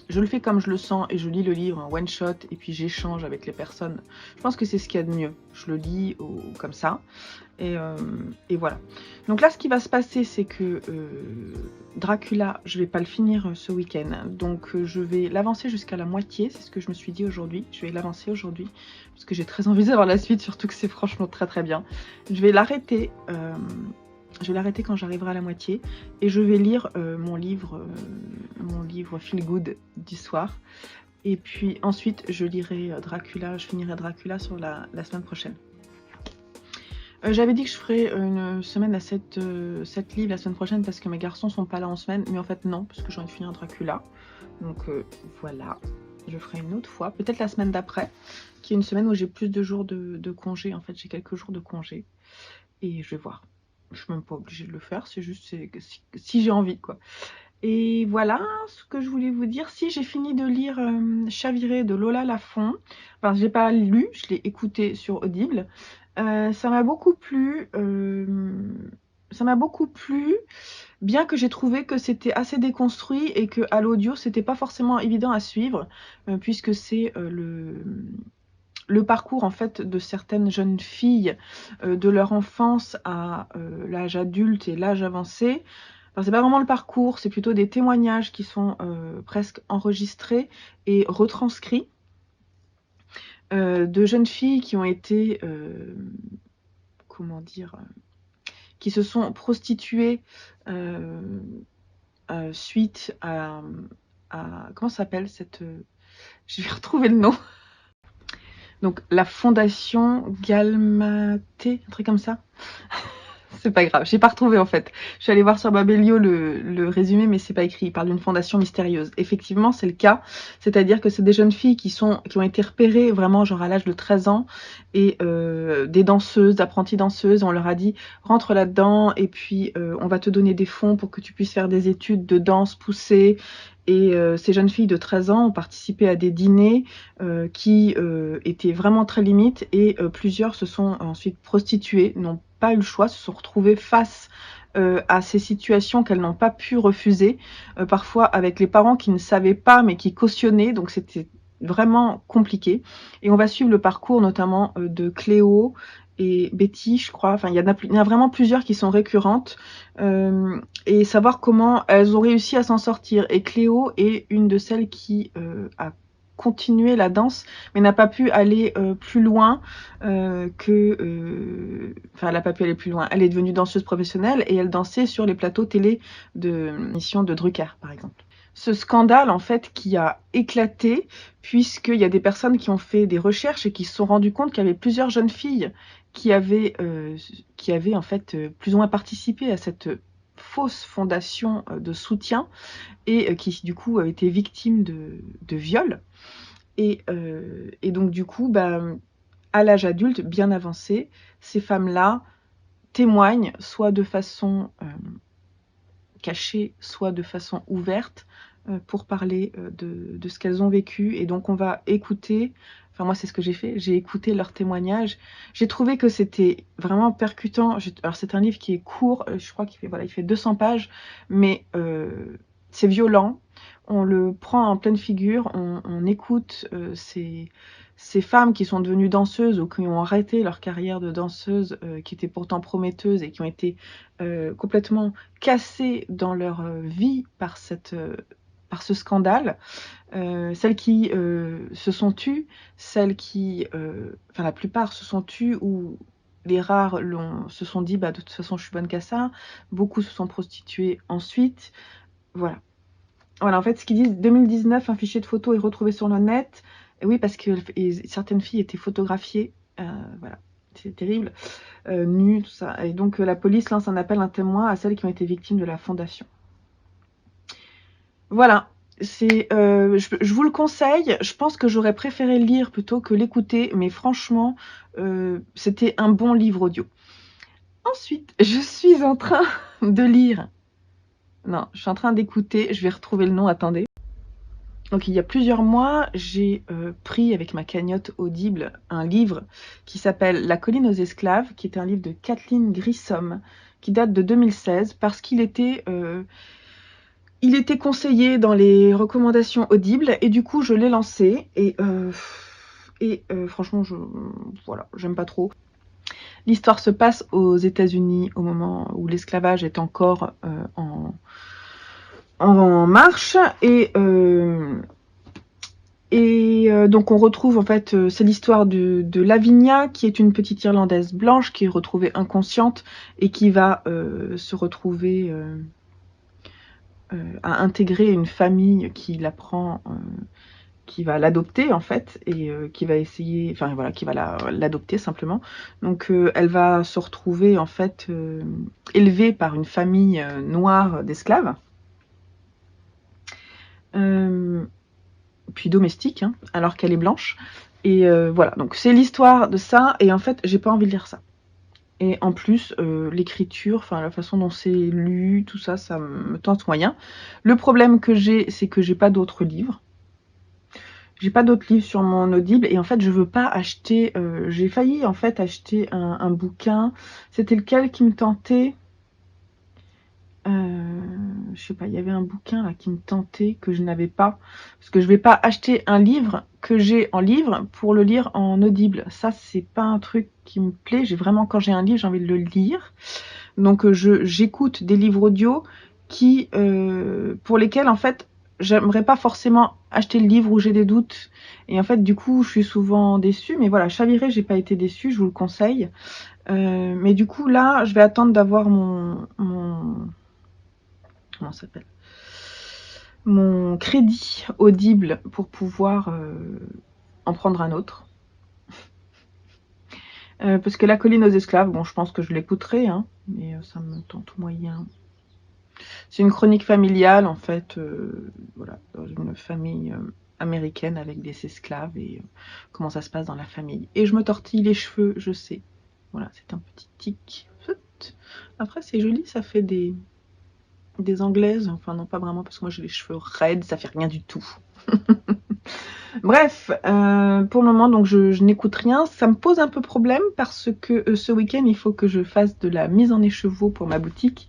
A: je le fais comme je le sens et je lis le livre en one shot et puis j'échange avec les personnes. Je pense que c'est ce qu'il y a de mieux. Je le lis comme ça et voilà. Donc là, ce qui va se passer, c'est que Dracula, je vais pas le finir ce week-end. Donc je vais l'avancer jusqu'à la moitié. C'est ce que je me suis dit aujourd'hui. Je vais l'avancer aujourd'hui parce que j'ai très envie d'avoir la suite, surtout que c'est franchement très très bien. Je vais l'arrêter. Je vais l'arrêter quand j'arriverai à la moitié et je vais lire mon livre Feel Good du soir. Et puis ensuite, je lirai Dracula, je finirai Dracula sur la semaine prochaine. J'avais dit que je ferais une semaine à 7 livres la semaine prochaine parce que mes garçons sont pas là en semaine. Mais en fait, non, parce que j'ai envie de finir Dracula. Donc voilà, je ferai une autre fois. Peut-être la semaine d'après, qui est une semaine où j'ai plus de jours de congé. En fait, j'ai quelques jours de congé. Et je vais voir. Je suis même pas obligée de le faire, c'est juste si j'ai envie, quoi. Et voilà ce que je voulais vous dire. Si j'ai fini de lire Chaviré de Lola Lafont, enfin, je l'ai pas lu, je l'ai écouté sur Audible. Ça m'a beaucoup plu. Bien que j'ai trouvé que c'était assez déconstruit et que à l'audio, c'était pas forcément évident à suivre, puisque c'est le parcours en fait de certaines jeunes filles de leur enfance à l'âge adulte et l'âge avancé. Enfin, c'est pas vraiment le parcours, c'est plutôt des témoignages qui sont presque enregistrés et retranscrits de jeunes filles qui ont été comment dire, qui se sont prostituées suite à comment ça s'appelle cette je vais retrouver le nom. Donc la fondation Galmaté, un truc comme ça. C'est pas grave, j'ai pas retrouvé en fait. Je suis allée voir sur Babelio le résumé, mais c'est pas écrit. Il parle d'une fondation mystérieuse. Effectivement, c'est le cas. C'est-à-dire que c'est des jeunes filles qui ont été repérées vraiment genre à l'âge de 13 ans et des danseuses, d'apprenties danseuses. On leur a dit rentre là-dedans et puis on va te donner des fonds pour que tu puisses faire des études de danse poussée. Et ces jeunes filles de 13 ans ont participé à des dîners qui étaient vraiment très limites et plusieurs se sont ensuite prostituées, n'ont pas eu le choix, se sont retrouvées face à ces situations qu'elles n'ont pas pu refuser, parfois avec les parents qui ne savaient pas mais qui cautionnaient, donc c'était vraiment compliqué. Et on va suivre le parcours notamment de Cléo et Betty, je crois. Enfin, il y en a vraiment plusieurs qui sont récurrentes. Et savoir comment elles ont réussi à s'en sortir. Et Cléo est une de celles qui a continué la danse, mais n'a pas pu aller plus loin Enfin, elle n'a pas pu aller plus loin. Elle est devenue danseuse professionnelle et elle dansait sur les plateaux télé de missions de Drucker, par exemple. Ce scandale, en fait, qui a éclaté, puisqu'il y a des personnes qui ont fait des recherches et qui se sont rendues compte qu'il y avait plusieurs jeunes filles qui avaient en fait plus ou moins participé à cette fausse fondation de soutien et qui du coup été victimes de viol. Et donc du coup, bah, à l'âge adulte, bien avancé, ces femmes-là témoignent soit de façon cachée, soit de façon ouverte pour parler de ce qu'elles ont vécu. Et donc on va écouter, enfin moi c'est ce que j'ai fait, j'ai écouté leurs témoignages. J'ai trouvé que c'était vraiment percutant. Alors c'est un livre qui est court, je crois qu'il fait, voilà, il fait 200 pages, mais c'est violent. On le prend en pleine figure, on écoute ces femmes qui sont devenues danseuses ou qui ont arrêté leur carrière de danseuse, qui étaient pourtant prometteuses et qui ont été complètement cassées dans leur vie par ce scandale. Celles qui se sont tues, celles qui, enfin la plupart se sont tues ou les rares se sont dit bah de toute façon je suis bonne qu'à ça. Beaucoup se sont prostituées ensuite. Voilà. Voilà, en fait, ce qu'ils disent, 2019, un fichier de photos est retrouvé sur le net. Et oui, parce que certaines filles étaient photographiées. Voilà, c'est terrible. Nues, tout ça. Et donc, la police lance un appel, un témoin à celles qui ont été victimes de la fondation. Voilà. Je vous le conseille. Je pense que j'aurais préféré le lire plutôt que l'écouter. Mais franchement, c'était un bon livre audio. Ensuite, je suis en train de lire. Non, je suis en train d'écouter. Je vais retrouver le nom, attendez. Donc il y a plusieurs mois, j'ai pris avec ma cagnotte Audible un livre qui s'appelle La colline aux esclaves, qui est un livre de Kathleen Grissom, qui date de 2016, parce qu'il était conseillé dans les recommandations Audible, et du coup je l'ai lancé, et franchement, voilà, j'aime pas trop. L'histoire se passe aux États-Unis au moment où l'esclavage est encore en marche, donc on retrouve en fait, c'est l'histoire de Lavinia, qui est une petite Irlandaise blanche qui est retrouvée inconsciente et qui va se retrouver à intégrer une famille qui la prend, qui va l'adopter en fait, et qui va essayer, enfin voilà, qui va l'adopter simplement. Donc elle va se retrouver en fait élevée par une famille noire d'esclaves. Puis domestique, hein, alors qu'elle est blanche. Et voilà, donc c'est l'histoire de ça, et en fait, j'ai pas envie de lire ça. Et en plus, l'écriture, enfin la façon dont c'est lu, tout ça, ça me tente moyen. Le problème que j'ai, c'est que j'ai pas d'autres livres. J'ai pas d'autres livres sur mon Audible, et en fait, je veux pas acheter. J'ai failli en fait acheter un bouquin. C'était lequel qui me tentait? Je sais pas, il y avait un bouquin là qui me tentait que je n'avais pas, parce que je vais pas acheter un livre que j'ai en livre pour le lire en Audible. Ça, c'est pas un truc qui me plaît. J'ai vraiment, quand j'ai un livre, j'ai envie de le lire. Donc j'écoute des livres audio qui pour lesquels en fait j'aimerais pas forcément acheter le livre où j'ai des doutes, et en fait du coup je suis souvent déçue. Mais voilà, Chaviré, j'ai pas été déçue, je vous le conseille. Mais du coup là, je vais attendre d'avoir mon comment ça s'appelle, mon crédit Audible pour pouvoir en prendre un autre. Parce que La colline aux esclaves, bon, je pense que je l'écouterai, hein, mais ça me tente moyen. C'est une chronique familiale, en fait, voilà, dans une famille américaine avec des esclaves, et comment ça se passe dans la famille. Et je me tortille les cheveux, je sais. Voilà, c'est un petit tic. Après, c'est joli, ça fait des anglaises. Enfin, non, pas vraiment, parce que moi j'ai les cheveux raides, ça fait rien du tout. Bref, pour le moment, donc je n'écoute rien. Ça me pose un peu problème parce que ce week-end, il faut que je fasse de la mise en écheveau pour ma boutique.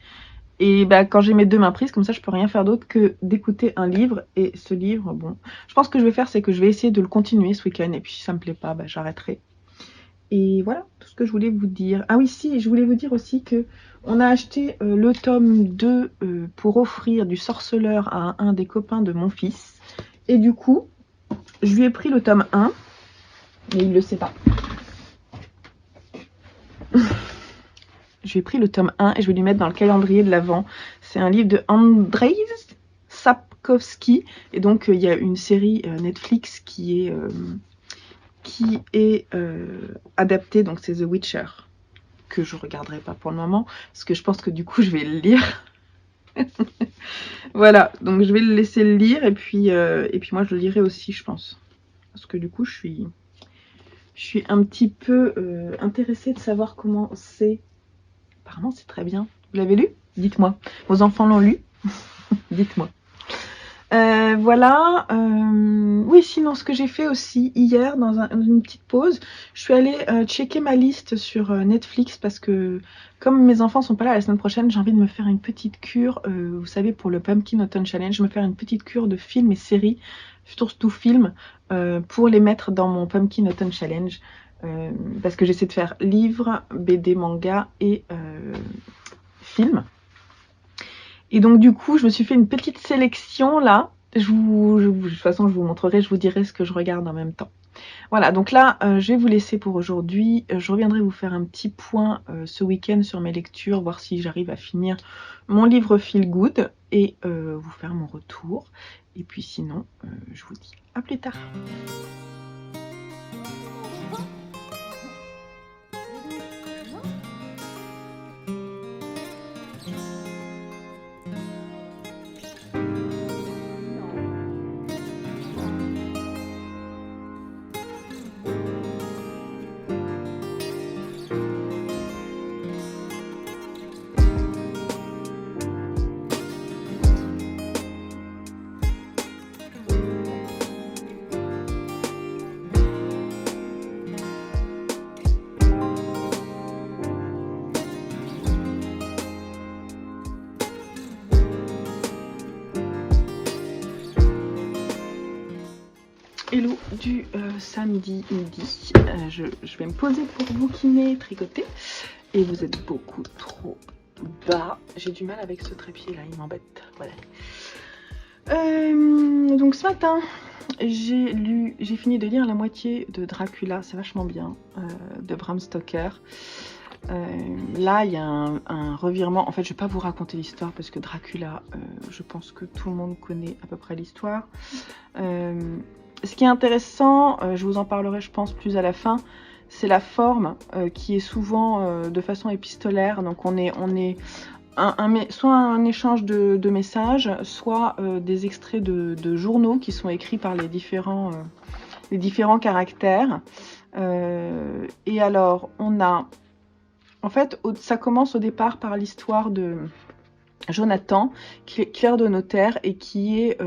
A: Et bah, quand j'ai mes deux mains prises, comme ça, je peux rien faire d'autre que d'écouter un livre. Et ce livre, bon, je pense que je vais faire, c'est que je vais essayer de le continuer ce week-end. Et puis si ça me plaît pas, bah, j'arrêterai. Et voilà, tout ce que je voulais vous dire. Ah oui, si, je voulais vous dire aussi que on a acheté le tome 2 pour offrir du Sorceleur à un des copains de mon fils. Et du coup, je lui ai pris le tome 1, mais il le sait pas. Je lui ai pris le tome 1 et je vais lui mettre dans le calendrier de l'Avent. C'est un livre de Andrzej Sapkowski. Et donc, il y a une série Netflix qui est adaptée, donc c'est The Witcher, que je regarderai pas pour le moment, parce que je pense que du coup, je vais le lire. Voilà, donc je vais le laisser le lire, et puis moi, je le lirai aussi, je pense. Parce que du coup, je suis un petit peu intéressée de savoir comment c'est. Apparemment, c'est très bien. Vous l'avez lu? Dites-moi. Vos enfants l'ont lu? Dites-moi. Voilà. Oui, sinon, ce que j'ai fait aussi hier, dans une petite pause, je suis allée checker ma liste sur Netflix parce que, comme mes enfants sont pas là la semaine prochaine, j'ai envie de me faire une petite cure, vous savez, pour le Pumpkin Autumn Challenge, me faire une petite cure de films et séries, surtout films, pour les mettre dans mon Pumpkin Autumn Challenge. Parce que j'essaie de faire livres, BD, manga et films. Et donc du coup, je me suis fait une petite sélection là. De toute façon, je vous montrerai, je vous dirai ce que je regarde en même temps. Voilà, donc là, je vais vous laisser pour aujourd'hui. Je reviendrai vous faire un petit point ce week-end sur mes lectures, voir si j'arrive à finir mon livre Feel Good et vous faire mon retour. Et puis sinon, je vous dis à plus tard. Hello du samedi midi, je vais me poser pour bouquiner, tricoter, et vous êtes beaucoup trop bas. J'ai du mal avec ce trépied là, il m'embête. Voilà. Donc ce matin, j'ai fini de lire la moitié de Dracula, c'est vachement bien, de Bram Stoker. Là, il y a un revirement. En fait, je ne vais pas vous raconter l'histoire parce que Dracula, je pense que tout le monde connaît à peu près l'histoire. Ce qui est intéressant, je vous en parlerai, je pense, plus à la fin, c'est la forme qui est souvent de façon épistolaire. Donc, on est soit un échange de messages, soit des extraits de journaux qui sont écrits par les différents caractères. Et alors, on a... En fait, ça commence au départ par l'histoire de Jonathan, clerc de notaire, et qui est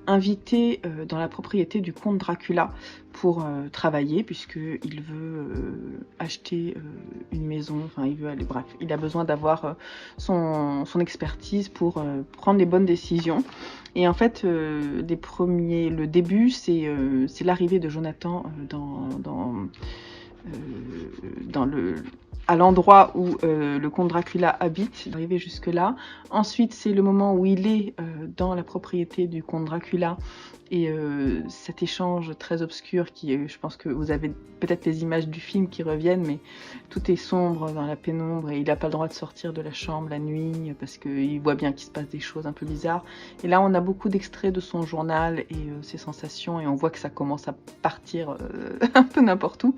A: invité dans la propriété du comte Dracula pour travailler, puisqu'il veut acheter une maison, enfin il veut aller, bref, il a besoin d'avoir son expertise pour prendre les bonnes décisions. Et en fait, le début, c'est l'arrivée de Jonathan à l'endroit où le comte Dracula habite, arrivé jusque là. Ensuite, c'est le moment où il est dans la propriété du comte Dracula, et cet échange très obscur je pense que vous avez peut-être les images du film qui reviennent, mais tout est sombre dans la pénombre et il n'a pas le droit de sortir de la chambre la nuit parce qu'il voit bien qu'il se passe des choses un peu bizarres. Et là, on a beaucoup d'extraits de son journal et ses sensations, et on voit que ça commence à partir un peu n'importe où,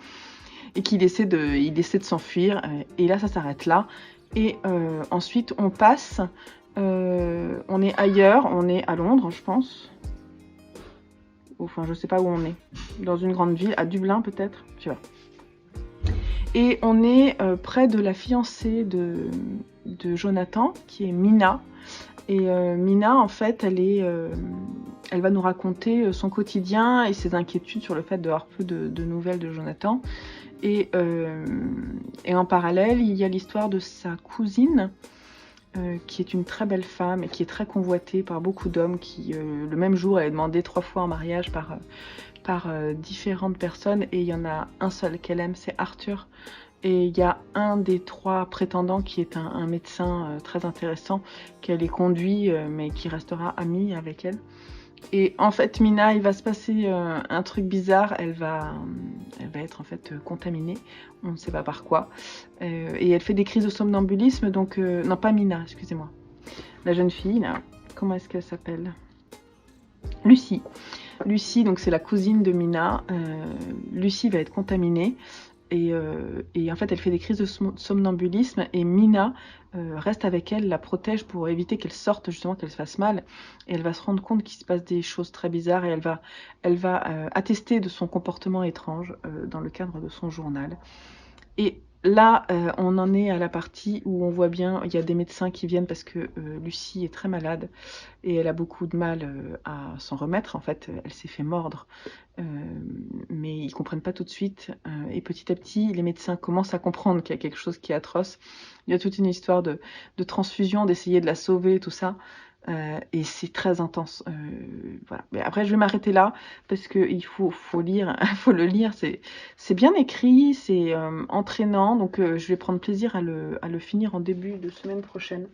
A: et qu'il essaie de s'enfuir, et là ça s'arrête là. Et ensuite on passe, on est ailleurs, on est à Londres je pense, enfin je sais pas où on est, dans une grande ville, à Dublin peut-être, tu vois. Et on est près de la fiancée de Jonathan, qui est Mina. Et Mina, en fait, elle va nous raconter son quotidien et ses inquiétudes sur le fait d'avoir peu de nouvelles de Jonathan. Et en parallèle, il y a l'histoire de sa cousine qui est une très belle femme et qui est très convoitée par beaucoup d'hommes qui, le même jour, elle est demandée 3 fois en mariage par différentes personnes et il y en a un seul qu'elle aime, c'est Arthur. Et il y a un des 3 prétendants qui est un médecin très intéressant qu'elle est conduit mais qui restera ami avec elle. Et en fait, Mina, il va se passer un truc bizarre. Elle va être en fait contaminée. On ne sait pas par quoi. Et elle fait des crises de somnambulisme. Donc, non, pas Mina, excusez-moi. La jeune fille, là, comment est-ce qu'elle s'appelle? Lucie. Lucie, donc c'est la cousine de Mina. Lucie va être contaminée. Et en fait, elle fait des crises de somnambulisme et Mina reste avec elle, la protège pour éviter qu'elle sorte, justement, qu'elle se fasse mal. Et elle va se rendre compte qu'il se passe des choses très bizarres et elle va attester de son comportement étrange dans le cadre de son journal. Et là, on en est à la partie où on voit bien, il y a des médecins qui viennent parce que Lucie est très malade et elle a beaucoup de mal à s'en remettre. En fait, elle s'est fait mordre, mais ils comprennent pas tout de suite. Et petit à petit, les médecins commencent à comprendre qu'il y a quelque chose qui est atroce. Il y a toute une histoire de transfusion, d'essayer de la sauver, tout ça. Et c'est très intense. Voilà. Mais après, je vais m'arrêter là parce qu'il faut lire, faut le lire. C'est bien écrit, c'est entraînant. Donc, je vais prendre plaisir à le finir en début de semaine prochaine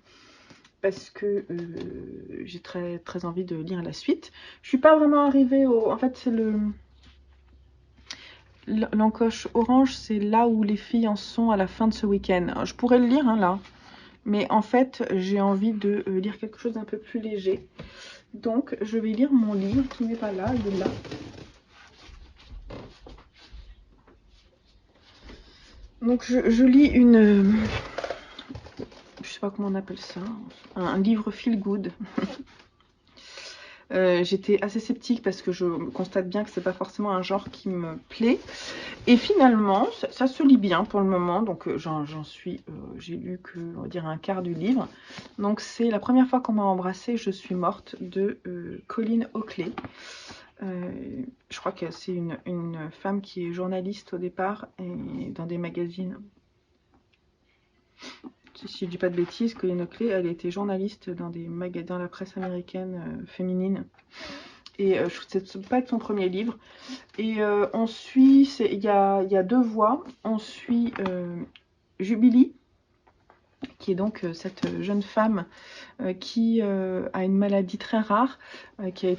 A: parce que j'ai très, très envie de lire la suite. Je suis pas vraiment arrivée au... En fait, c'est l'encoche orange, c'est là où les filles en sont à la fin de ce week-end. Je pourrais le lire, hein, là. Mais en fait, j'ai envie de lire quelque chose d'un peu plus léger. Donc, je vais lire mon livre qui n'est pas là, il est là. Donc, je lis une... je sais pas comment on appelle ça. Un livre feel good. J'étais assez sceptique parce que je constate bien que c'est pas forcément un genre qui me plaît. Et finalement, ça se lit bien pour le moment. Donc j'ai lu que, on va dire, un quart du livre. Donc c'est La première fois qu'on m'a embrassée, je suis morte de Colleen Hockley. Je crois que c'est une femme qui est journaliste au départ et dans des magazines. Si je dis pas de bêtises, Colleen Hockley, elle était journaliste dans dans la presse américaine féminine. Et je trouve que ça ne peut pas être son premier livre. Et on suit, il y a 2 voix. On suit Jubilee, qui est donc cette jeune femme qui a une maladie très rare, qui a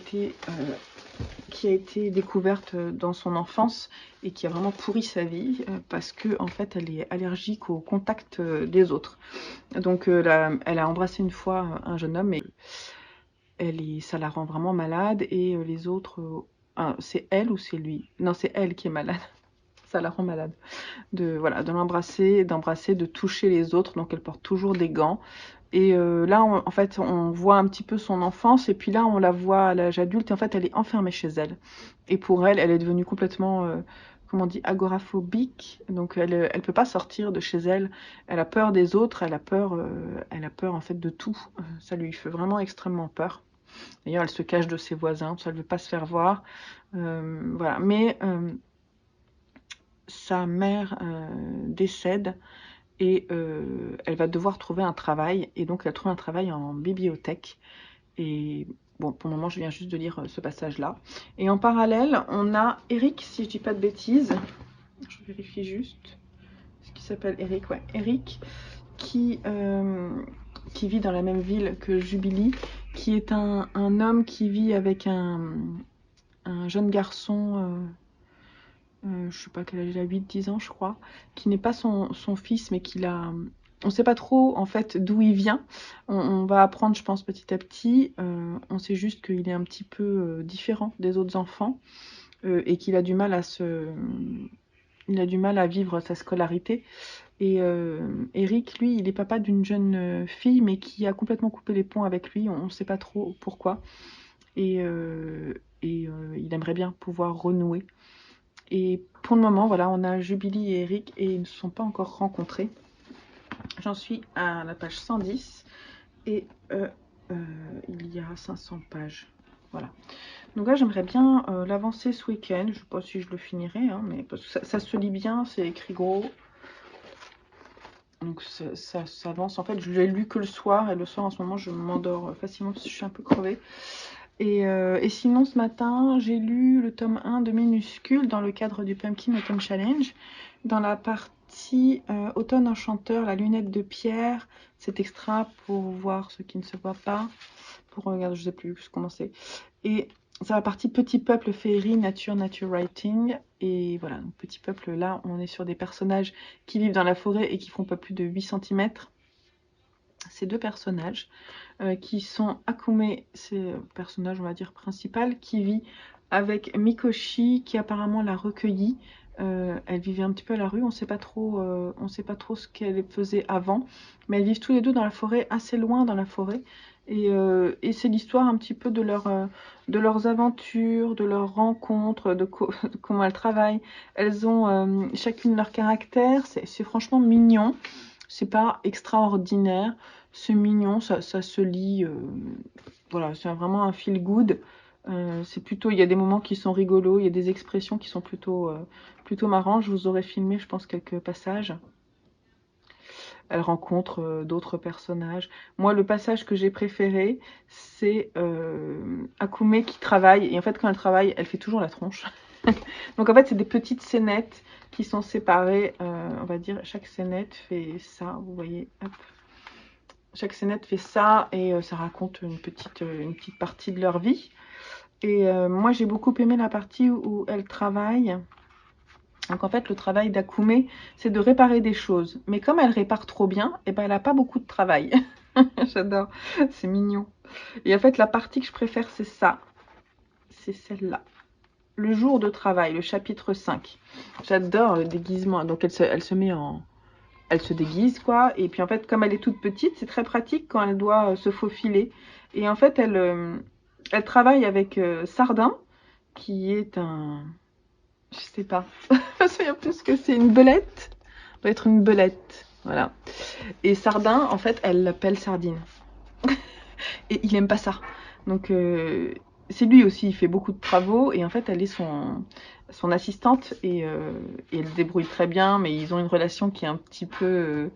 A: été découverte dans son enfance et qui a vraiment pourri sa vie parce que en fait elle est allergique au contact des autres. Donc elle a embrassé une fois un jeune homme et ça la rend vraiment malade et les autres, c'est elle ou c'est lui? Non, c'est elle qui est malade. Ça la rend malade voilà, de l'embrasser, d'embrasser, de toucher les autres. Donc elle porte toujours des gants. Et là, en fait, on voit un petit peu son enfance. Et puis là, on la voit à l'âge adulte. Et en fait, elle est enfermée chez elle. Et pour elle, elle est devenue complètement, comment on dit, agoraphobique. Donc elle peut pas sortir de chez elle. Elle a peur des autres. Elle a peur en fait de tout. Ça lui fait vraiment extrêmement peur. D'ailleurs, elle se cache de ses voisins. Ça ne veut pas se faire voir. Voilà. Mais sa mère décède et elle va devoir trouver un travail. Et donc, elle trouve un travail en bibliothèque. Et bon, pour le moment, je viens juste de lire ce passage-là. Et en parallèle, on a Eric, si je dis pas de bêtises. Je vérifie juste. Ce qui s'appelle Eric, ouais. Eric, qui vit dans la même ville que Jubilee, qui est un homme qui vit avec un jeune garçon... je sais pas quel âge il a, 8-10 ans je crois, qui n'est pas son fils, mais qu'il a... On sait pas trop en fait d'où il vient. On va apprendre, je pense, petit à petit. On sait juste qu'il est un petit peu différent des autres enfants et qu'il a du mal il a du mal à vivre sa scolarité. Et Eric, lui, il est papa d'une jeune fille, mais qui a complètement coupé les ponts avec lui. On ne sait pas trop pourquoi. Et il aimerait bien pouvoir renouer. Et pour le moment, voilà, on a Jubilee et Eric et ils ne se sont pas encore rencontrés. J'en suis à la page 110 et il y a 500 pages. Voilà. Donc là, j'aimerais bien l'avancer ce week-end. Je ne sais pas si je le finirai, hein, mais parce que ça se lit bien, c'est écrit gros. Donc ça s'avance. En fait, je l'ai lu que le soir. Et le soir, en ce moment, je m'endors facilement parce que je suis un peu crevée. Et sinon, ce matin, j'ai lu le tome 1 de Minuscule dans le cadre du Pumpkin Autumn Challenge. Dans la partie Automne enchanteur, la lunette de pierre. C'est extra pour voir ce qui ne se voit pas. Pour regarder, je sais plus comment c'est. Et c'est la partie Petit Peuple Féerie, Nature Writing. Et voilà, donc Petit Peuple, là, on est sur des personnages qui vivent dans la forêt et qui font pas plus de 8 cm. Ces deux personnages qui sont Akume, c'est le personnage, on va dire, principal, qui vit avec Mikoshi, qui apparemment l'a recueillie. Elle vivait un petit peu à la rue, on sait pas trop ce qu'elle faisait avant, mais elles vivent tous les deux dans la forêt, assez loin dans la forêt. Et c'est l'histoire un petit peu de leurs aventures, de leurs rencontres, de comment elles travaillent. Elles ont chacune leur caractère, c'est franchement mignon. C'est pas extraordinaire, c'est mignon, ça se lit. Voilà, c'est vraiment un feel good. C'est plutôt, il y a des moments qui sont rigolos, il y a des expressions qui sont plutôt marrantes. Je vous aurais filmé, je pense, quelques passages. Elle rencontre d'autres personnages. Moi, le passage que j'ai préféré, c'est Akume qui travaille. Et en fait, quand elle travaille, elle fait toujours la tronche. Donc en fait, c'est des petites scénettes qui sont séparées. On va dire, chaque scénette fait ça, vous voyez. Hop. Chaque scénette fait ça et ça raconte une petite partie de leur vie. Et moi, j'ai beaucoup aimé la partie où elle travaille. Donc en fait, le travail d'Akume, c'est de réparer des choses. Mais comme elle répare trop bien, eh ben, elle n'a pas beaucoup de travail. J'adore, c'est mignon. Et en fait, la partie que je préfère, c'est ça. C'est celle-là. Le jour de travail, le chapitre 5. J'adore le déguisement. Donc elle se met en... Elle se déguise, quoi. Et puis en fait, comme elle est toute petite, c'est très pratique quand elle doit se faufiler. Et en fait, elle travaille avec Sardin, qui est un... Je sais pas. Je me souviens plus ce que c'est. Une belette. Ça doit être une belette. Voilà. Et Sardin, en fait, elle l'appelle Sardine. Et il aime pas ça. Donc, c'est lui aussi, il fait beaucoup de travaux. Et en fait, elle est son assistante. Et elle se débrouille très bien. Mais ils ont une relation qui est un petit peu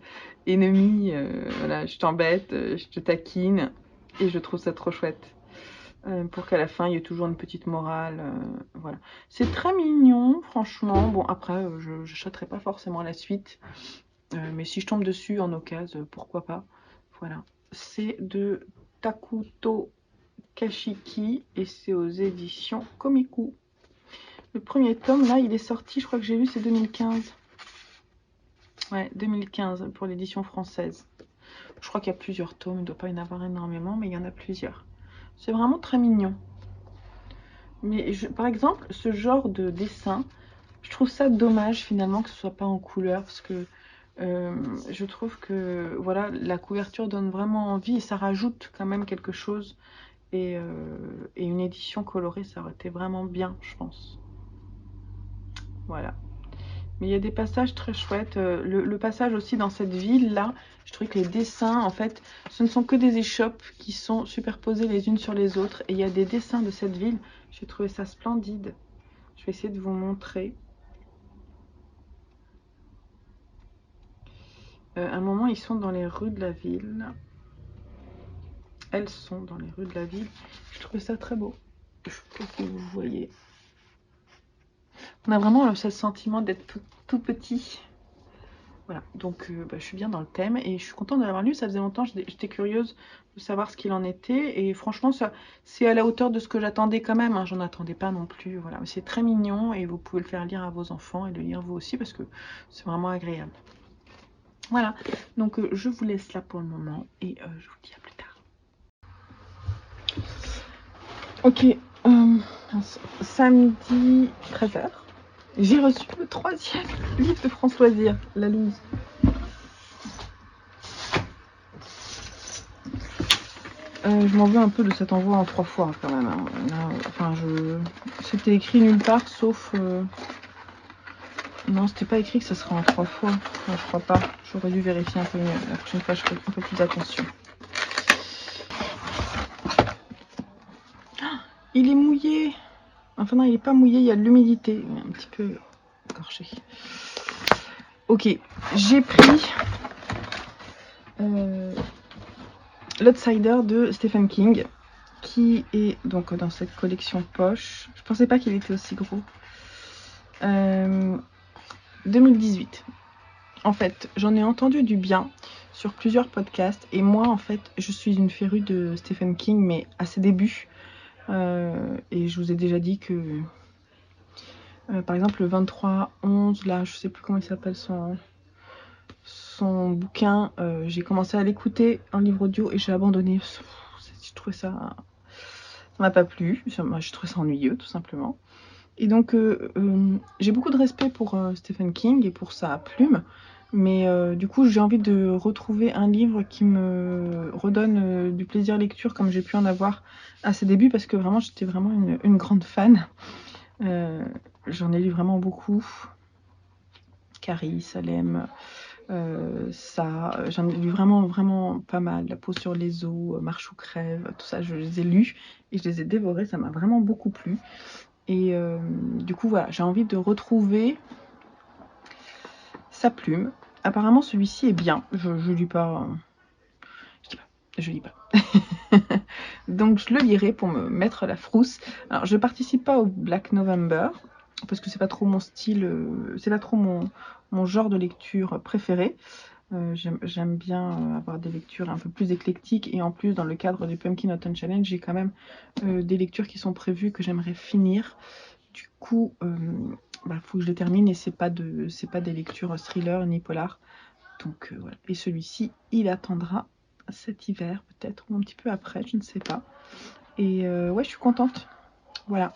A: ennemie. Voilà, je t'embête, je te taquine. Et je trouve ça trop chouette. Pour qu'à la fin, il y ait toujours une petite morale. Voilà. C'est très mignon, franchement. Bon, après, je n'achèterai pas forcément la suite. Mais si je tombe dessus en occasion, pourquoi pas. Voilà. C'est de Takuto Kashiki et c'est aux éditions Komiku. Le premier tome, là, il est sorti, je crois que j'ai lu, c'est 2015. Ouais, 2015 pour l'édition française. Je crois qu'il y a plusieurs tomes, il ne doit pas y en avoir énormément, mais il y en a plusieurs. C'est vraiment très mignon. Mais par exemple, ce genre de dessin, je trouve ça dommage finalement que ce soit pas en couleur parce que je trouve que voilà, la couverture donne vraiment envie et ça rajoute quand même quelque chose. Et une édition colorée, ça aurait été vraiment bien, je pense. Voilà. Mais il y a des passages très chouettes. Le passage aussi dans cette ville-là, je trouvais que les dessins, en fait, ce ne sont que des échoppes qui sont superposées les unes sur les autres. Et il y a des dessins de cette ville. J'ai trouvé ça splendide. Je vais essayer de vous montrer. À un moment, ils sont dans les rues de la ville. Elles sont dans les rues de la ville. Je trouvais ça très beau. Je sais pas si vous voyez. On a vraiment ce sentiment d'être tout petit. Voilà, donc je suis bien dans le thème et je suis contente de l'avoir lu. Ça faisait longtemps, j'étais curieuse de savoir ce qu'il en était. Et franchement, c'est à la hauteur de ce que j'attendais quand même. Hein. J'en attendais pas non plus. Voilà, mais c'est très mignon et vous pouvez le faire lire à vos enfants et le lire vous aussi parce que c'est vraiment agréable. Voilà, donc je vous laisse là pour le moment et je vous dis à plus tard. Ok, samedi 13h, j'ai reçu le 3e livre de Françoisir, La Loose. Je m'en veux un peu de cet envoi en 3 fois quand même. Hein. Là, enfin, c'était écrit nulle part sauf... Non, c'était pas écrit que ça serait en 3 fois. Enfin, je crois pas. J'aurais dû vérifier un peu mieux. La prochaine fois, je ferai un peu plus attention. Oh, il est mouillé. Enfin non, il est pas mouillé, il y a de l'humidité. Un petit peu écorché. Ok, j'ai pris L'Outsider de Stephen King, qui est donc dans cette collection poche. Je pensais pas qu'il était aussi gros. 2018. En fait, j'en ai entendu du bien sur plusieurs podcasts. Et moi, en fait, je suis une férue de Stephen King, mais à ses débuts. Et je vous ai déjà dit que, par exemple, le 23-11, là, je sais plus comment il s'appelle son bouquin, j'ai commencé à l'écouter en livre audio et j'ai abandonné. Je trouvais ça m'a pas plu. Je trouvais ça ennuyeux, tout simplement. Et donc, j'ai beaucoup de respect pour Stephen King et pour sa plume. Mais du coup, j'ai envie de retrouver un livre qui me redonne du plaisir lecture comme j'ai pu en avoir à ses débuts, parce que vraiment, j'étais vraiment une grande fan. J'en ai lu vraiment beaucoup. Carrie, Salem, ça, j'en ai lu vraiment pas mal. La peau sur les os, Marche ou crève, tout ça, je les ai lus et je les ai dévorés. Ça m'a vraiment beaucoup plu. Et du coup, voilà, j'ai envie de retrouver sa plume. Apparemment, celui-ci est bien. Je lis pas. Je lis pas. Donc, je le lirai pour me mettre la frousse. Alors, je participe pas au Black November parce que c'est pas trop mon style, c'est pas trop mon genre de lecture préféré. J'aime bien avoir des lectures un peu plus éclectiques, et en plus, dans le cadre du Pumpkin Autumn Challenge, j'ai quand même des lectures qui sont prévues que j'aimerais finir. Du coup, faut que je les termine, et c'est pas des lectures thriller ni polar. Donc voilà. Et celui-ci, il attendra cet hiver peut-être, ou un petit peu après, je ne sais pas. Et ouais, je suis contente. Voilà.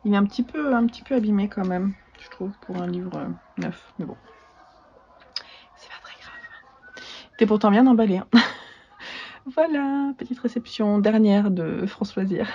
A: Il est un petit peu abîmé quand même, je trouve, pour un livre neuf. Mais bon, c'est pas très grave. T'es pourtant bien emballé. Hein. Voilà, petite réception dernière de France Loisirs.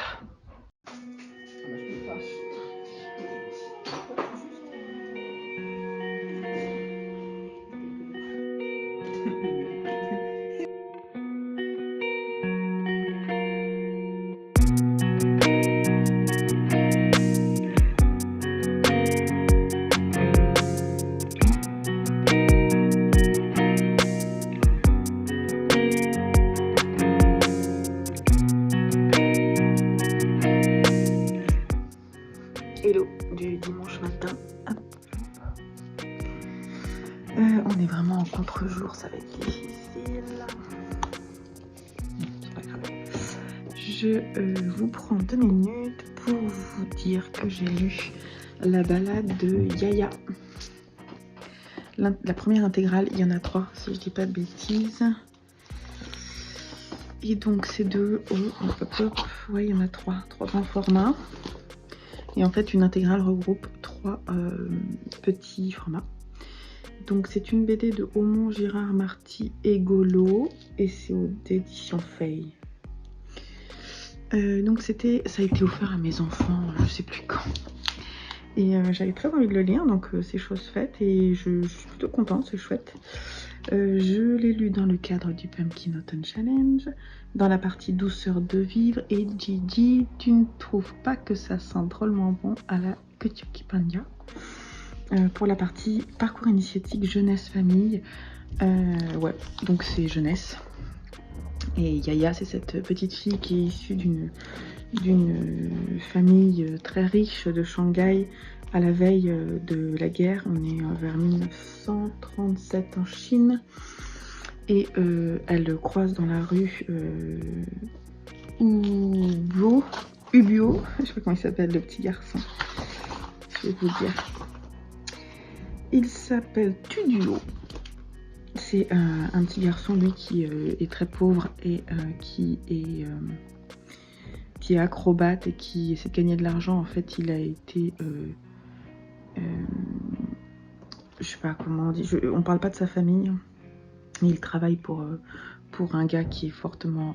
A: Hello du dimanche matin. On est vraiment en contre-jour, ça va être difficile. C'est pas grave. Je vous prends 2 minutes pour vous dire que j'ai lu la balade de Yaya. La première intégrale, il y en a 3, si je dis pas de bêtises. Et donc c'est ouais, il y en a 3 grands formats. Et en fait, une intégrale regroupe 3 petits formats. Donc c'est une BD de Aumont, Girard, Marty et Golo, et c'est aux éditions Fay. Donc ça a été offert à mes enfants, je sais plus quand. Et j'avais très envie de le lire, donc c'est chose faite, et je suis plutôt contente, c'est chouette. Je l'ai lu dans le cadre du Pumpkin Autumn Challenge, dans la partie douceur de vivre, et Gigi, tu ne trouves pas que ça sent drôlement bon à la Kutuki Panda. Pour la partie parcours initiatique jeunesse famille, ouais, donc c'est jeunesse. Et Yaya, c'est cette petite fille qui est issue d'une famille très riche de Shanghai à la veille de la guerre. On est vers 1937 en Chine. Et elle croise dans la rue Ubuo, je sais pas comment il s'appelle, le petit garçon. Je vais vous dire. Il s'appelle Tuduo. C'est un petit garçon, lui, qui est très pauvre et qui est acrobate et qui essaie de gagner de l'argent. En fait, il a été... je sais pas comment on dit. On parle pas de sa famille. Il travaille pour un gars qui est fortement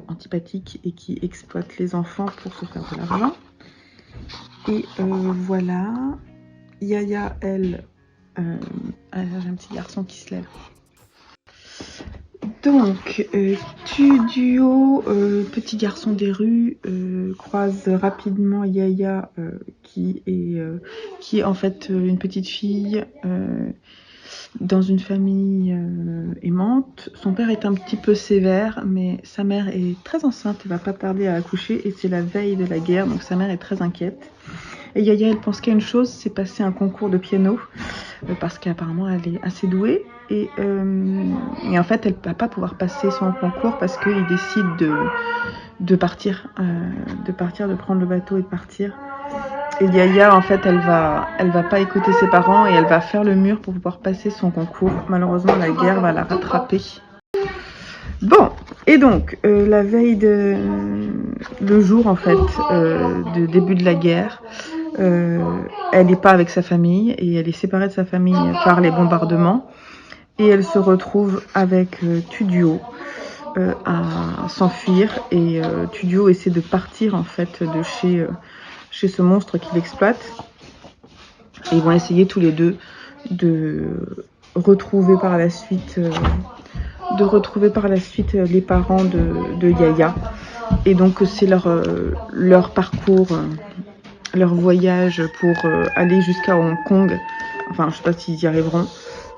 A: antipathique et qui exploite les enfants pour se faire de l'argent. Et voilà. Yaya, elle... j'ai un petit garçon qui se lève. Donc, Tuduo, petit garçon des rues, croise rapidement Yaya, qui est en fait une petite fille dans une famille aimante. Son père est un petit peu sévère, mais sa mère est très enceinte, elle va pas tarder à accoucher et c'est la veille de la guerre, donc sa mère est très inquiète. Et Yaya, elle pense qu'à une chose, c'est passer un concours de piano, parce qu'apparemment elle est assez douée. Et en fait, elle va pas pouvoir passer son concours parce qu'il décide de partir, de prendre le bateau et de partir. Et Yaya, en fait, elle va pas écouter ses parents et elle va faire le mur pour pouvoir passer son concours. Malheureusement, la guerre va la rattraper. Bon, et donc, la veille le jour, en fait, de début de la guerre, elle n'est pas avec sa famille et elle est séparée de sa famille par les bombardements. Et elle se retrouve avec Tudio à s'enfuir. Et Tudio essaie de partir, en fait, de chez ce monstre qui l'exploite. Et ils vont essayer tous les deux de retrouver par la suite les parents de Yaya. Et donc c'est leur parcours, leur voyage pour aller jusqu'à Hong Kong. Enfin, je sais pas s'ils y arriveront,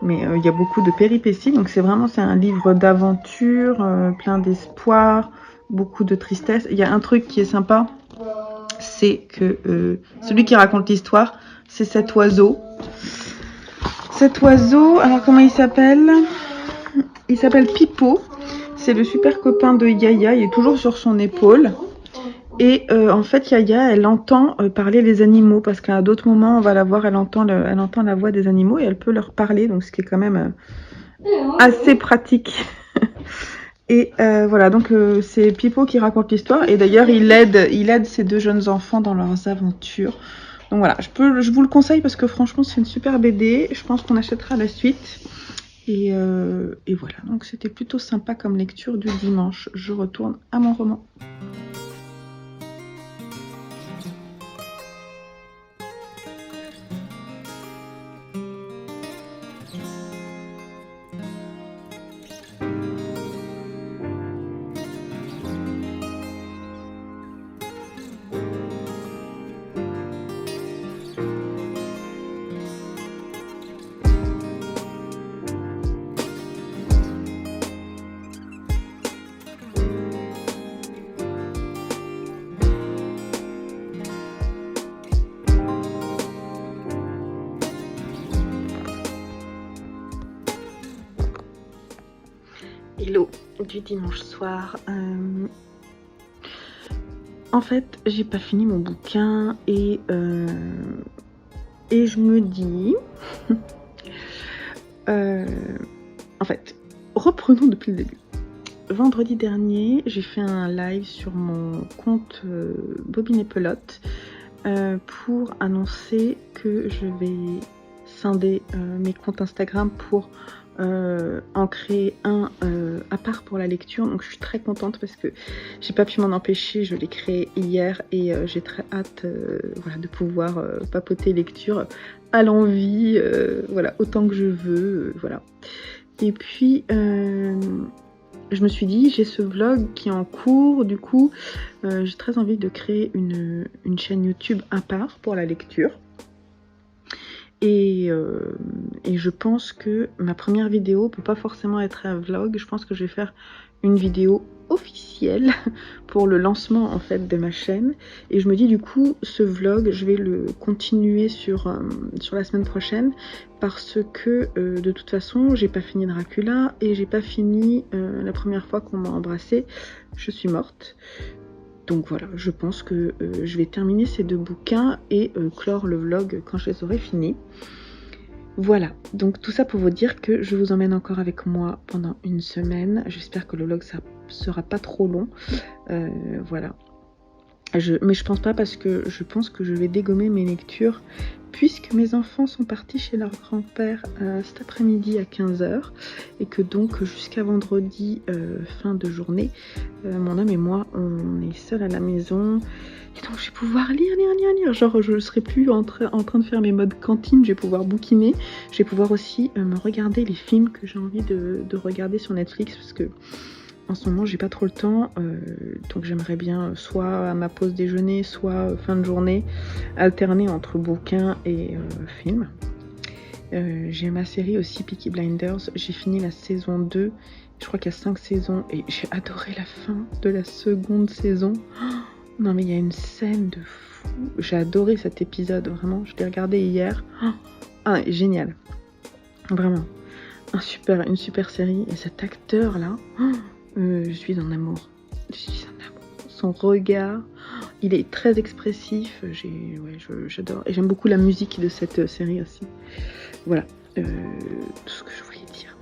A: mais il y a beaucoup de péripéties. Donc c'est un livre d'aventure, plein d'espoir, beaucoup de tristesse. Il y a un truc qui est sympa, c'est que celui qui raconte l'histoire, c'est cet oiseau. Cet oiseau, alors comment il s'appelle ? Il s'appelle Pipo. C'est le super copain de Yaya. Il est toujours sur son épaule. Et en fait, Yaya, elle entend parler les animaux parce qu'à d'autres moments, on va la voir, elle entend la voix des animaux et elle peut leur parler. Donc, ce qui est quand même assez pratique. Et voilà, donc c'est Pipo qui raconte l'histoire. Et d'ailleurs, il aide ces deux jeunes enfants dans leurs aventures. Donc voilà, je vous le conseille parce que franchement, c'est une super BD. Je pense qu'on achètera la suite. Et voilà, donc c'était plutôt sympa comme lecture du dimanche. Je retourne à mon roman. Hello du dimanche soir. En fait, j'ai pas fini mon bouquin et je me dis... en fait, reprenons depuis le début. Vendredi dernier, j'ai fait un live sur mon compte Bobine et Pelote pour annoncer que je vais scinder mes comptes Instagram pour en créer un à part pour la lecture. Donc je suis très contente parce que j'ai pas pu m'en empêcher, je l'ai créé hier et j'ai très hâte voilà, de pouvoir papoter lecture à l'envie, voilà, autant que je veux, voilà. Et puis je me suis dit, j'ai ce vlog qui est en cours, du coup j'ai très envie de créer une chaîne YouTube à part pour la lecture. Et je pense que ma première vidéo peut pas forcément être un vlog. Je pense que je vais faire une vidéo officielle pour le lancement en fait de ma chaîne. Et je me dis du coup ce vlog je vais le continuer sur la semaine prochaine parce que de toute façon j'ai pas fini Dracula et j'ai pas fini la première fois qu'on m'a embrassée. Je suis morte. Donc voilà, je pense que je vais terminer ces deux bouquins et clore le vlog quand je les aurai finis. Voilà, donc tout ça pour vous dire que je vous emmène encore avec moi pendant une semaine. J'espère que le vlog ça sera pas trop long. Voilà. Mais je pense pas parce que je pense que je vais dégommer mes lectures puisque mes enfants sont partis chez leur grand-père cet après-midi à 15 h et que donc jusqu'à vendredi fin de journée, mon homme et moi on est seuls à la maison et donc je vais pouvoir lire. Genre je serai plus en train de faire mes modes cantine, je vais pouvoir bouquiner, je vais pouvoir aussi me regarder les films que j'ai envie de regarder sur Netflix parce que en ce moment, j'ai pas trop le temps, donc j'aimerais bien soit à ma pause déjeuner, soit fin de journée, alterner entre bouquins et films. J'ai ma série aussi, Peaky Blinders. J'ai fini la saison 2. Je crois qu'il y a 5 saisons et j'ai adoré la fin de la seconde saison. Oh, non mais il y a une scène de fou. J'ai adoré cet épisode, vraiment. Je l'ai regardé hier. Oh, ah, génial. Vraiment. Une super série. Et cet acteur-là, oh, je suis en amour. Je suis en amour. Son regard, il est très expressif. J'adore. Et j'aime beaucoup la musique de cette série aussi. Voilà, tout ce que je voulais dire.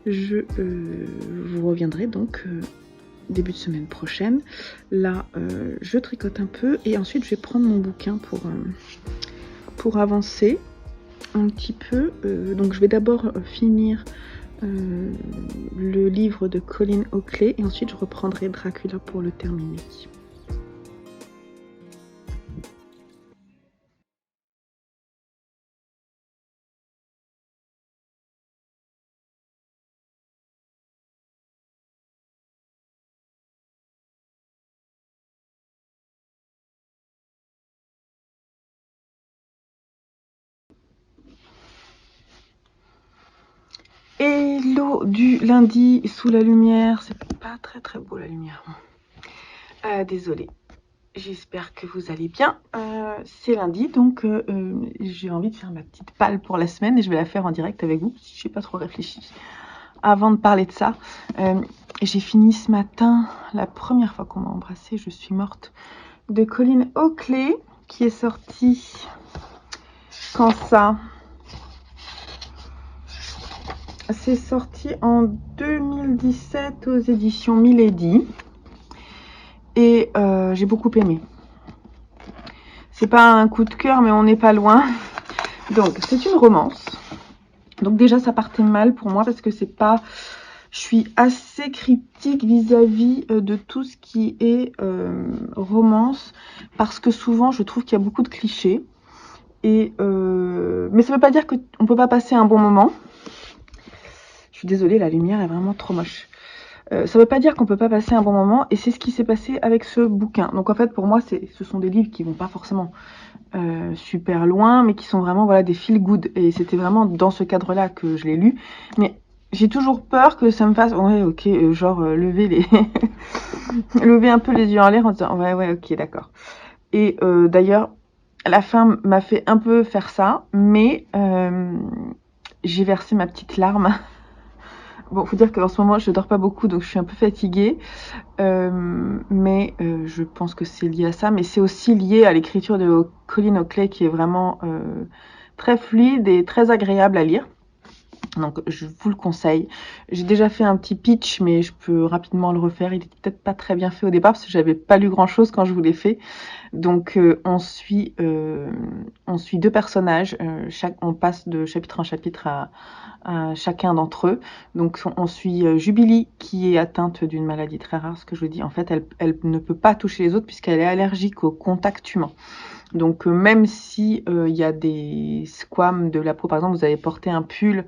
A: Je vous reviendrai donc début de semaine prochaine. Là, je tricote un peu et ensuite je vais prendre mon bouquin pour avancer un petit peu. Donc je vais d'abord finir le livre de Colleen Hockley et ensuite je reprendrai Dracula pour le terminer. Hello du lundi sous la lumière, c'est pas très très beau la lumière. Désolée, j'espère que vous allez bien. C'est lundi donc j'ai envie de faire ma petite palle pour la semaine et je vais la faire en direct avec vous si j'ai pas trop réfléchi. Avant de parler de ça, j'ai fini ce matin la première fois qu'on m'a embrassée, je suis morte, de Colleen Hockley qui est sortie quand ça. C'est sorti en 2017 aux éditions Milady et j'ai beaucoup aimé. C'est pas un coup de cœur mais on n'est pas loin. Donc c'est une romance. Donc déjà ça partait mal pour moi parce que c'est pas... Je suis assez critique vis-à-vis de tout ce qui est romance parce que souvent je trouve qu'il y a beaucoup de clichés. Et mais ça veut pas dire qu'on peut pas passer un bon moment. Je suis désolée, la lumière est vraiment trop moche. Ça veut pas dire qu'on peut pas passer un bon moment et c'est ce qui s'est passé avec ce bouquin. Donc en fait pour moi ce sont des livres qui vont pas forcément super loin mais qui sont vraiment voilà des feel good et c'était vraiment dans ce cadre là que je l'ai lu. Mais j'ai toujours peur que ça me fasse ouais ok lever lever un peu les yeux en l'air en disant ouais ok d'accord. Et d'ailleurs la fin m'a fait un peu faire ça mais j'ai versé ma petite larme. Bon, faut dire qu'en ce moment, je dors pas beaucoup, donc je suis un peu fatiguée. Mais je pense que c'est lié à ça. Mais c'est aussi lié à l'écriture de Colleen Hockley, qui est vraiment très fluide et très agréable à lire. Donc, je vous le conseille. J'ai déjà fait un petit pitch, mais je peux rapidement le refaire. Il était peut-être pas très bien fait au départ, parce que j'avais pas lu grand-chose quand je vous l'ai fait. Donc, on suit 2 personnages. On passe de chapitre en chapitre à chacun d'entre eux. Donc on suit Jubilee qui est atteinte d'une maladie très rare, ce que je vous dis. En fait, elle ne peut pas toucher les autres puisqu'elle est allergique au contact humain. Donc même si il y a des squames de la peau, par exemple, vous avez porté un pull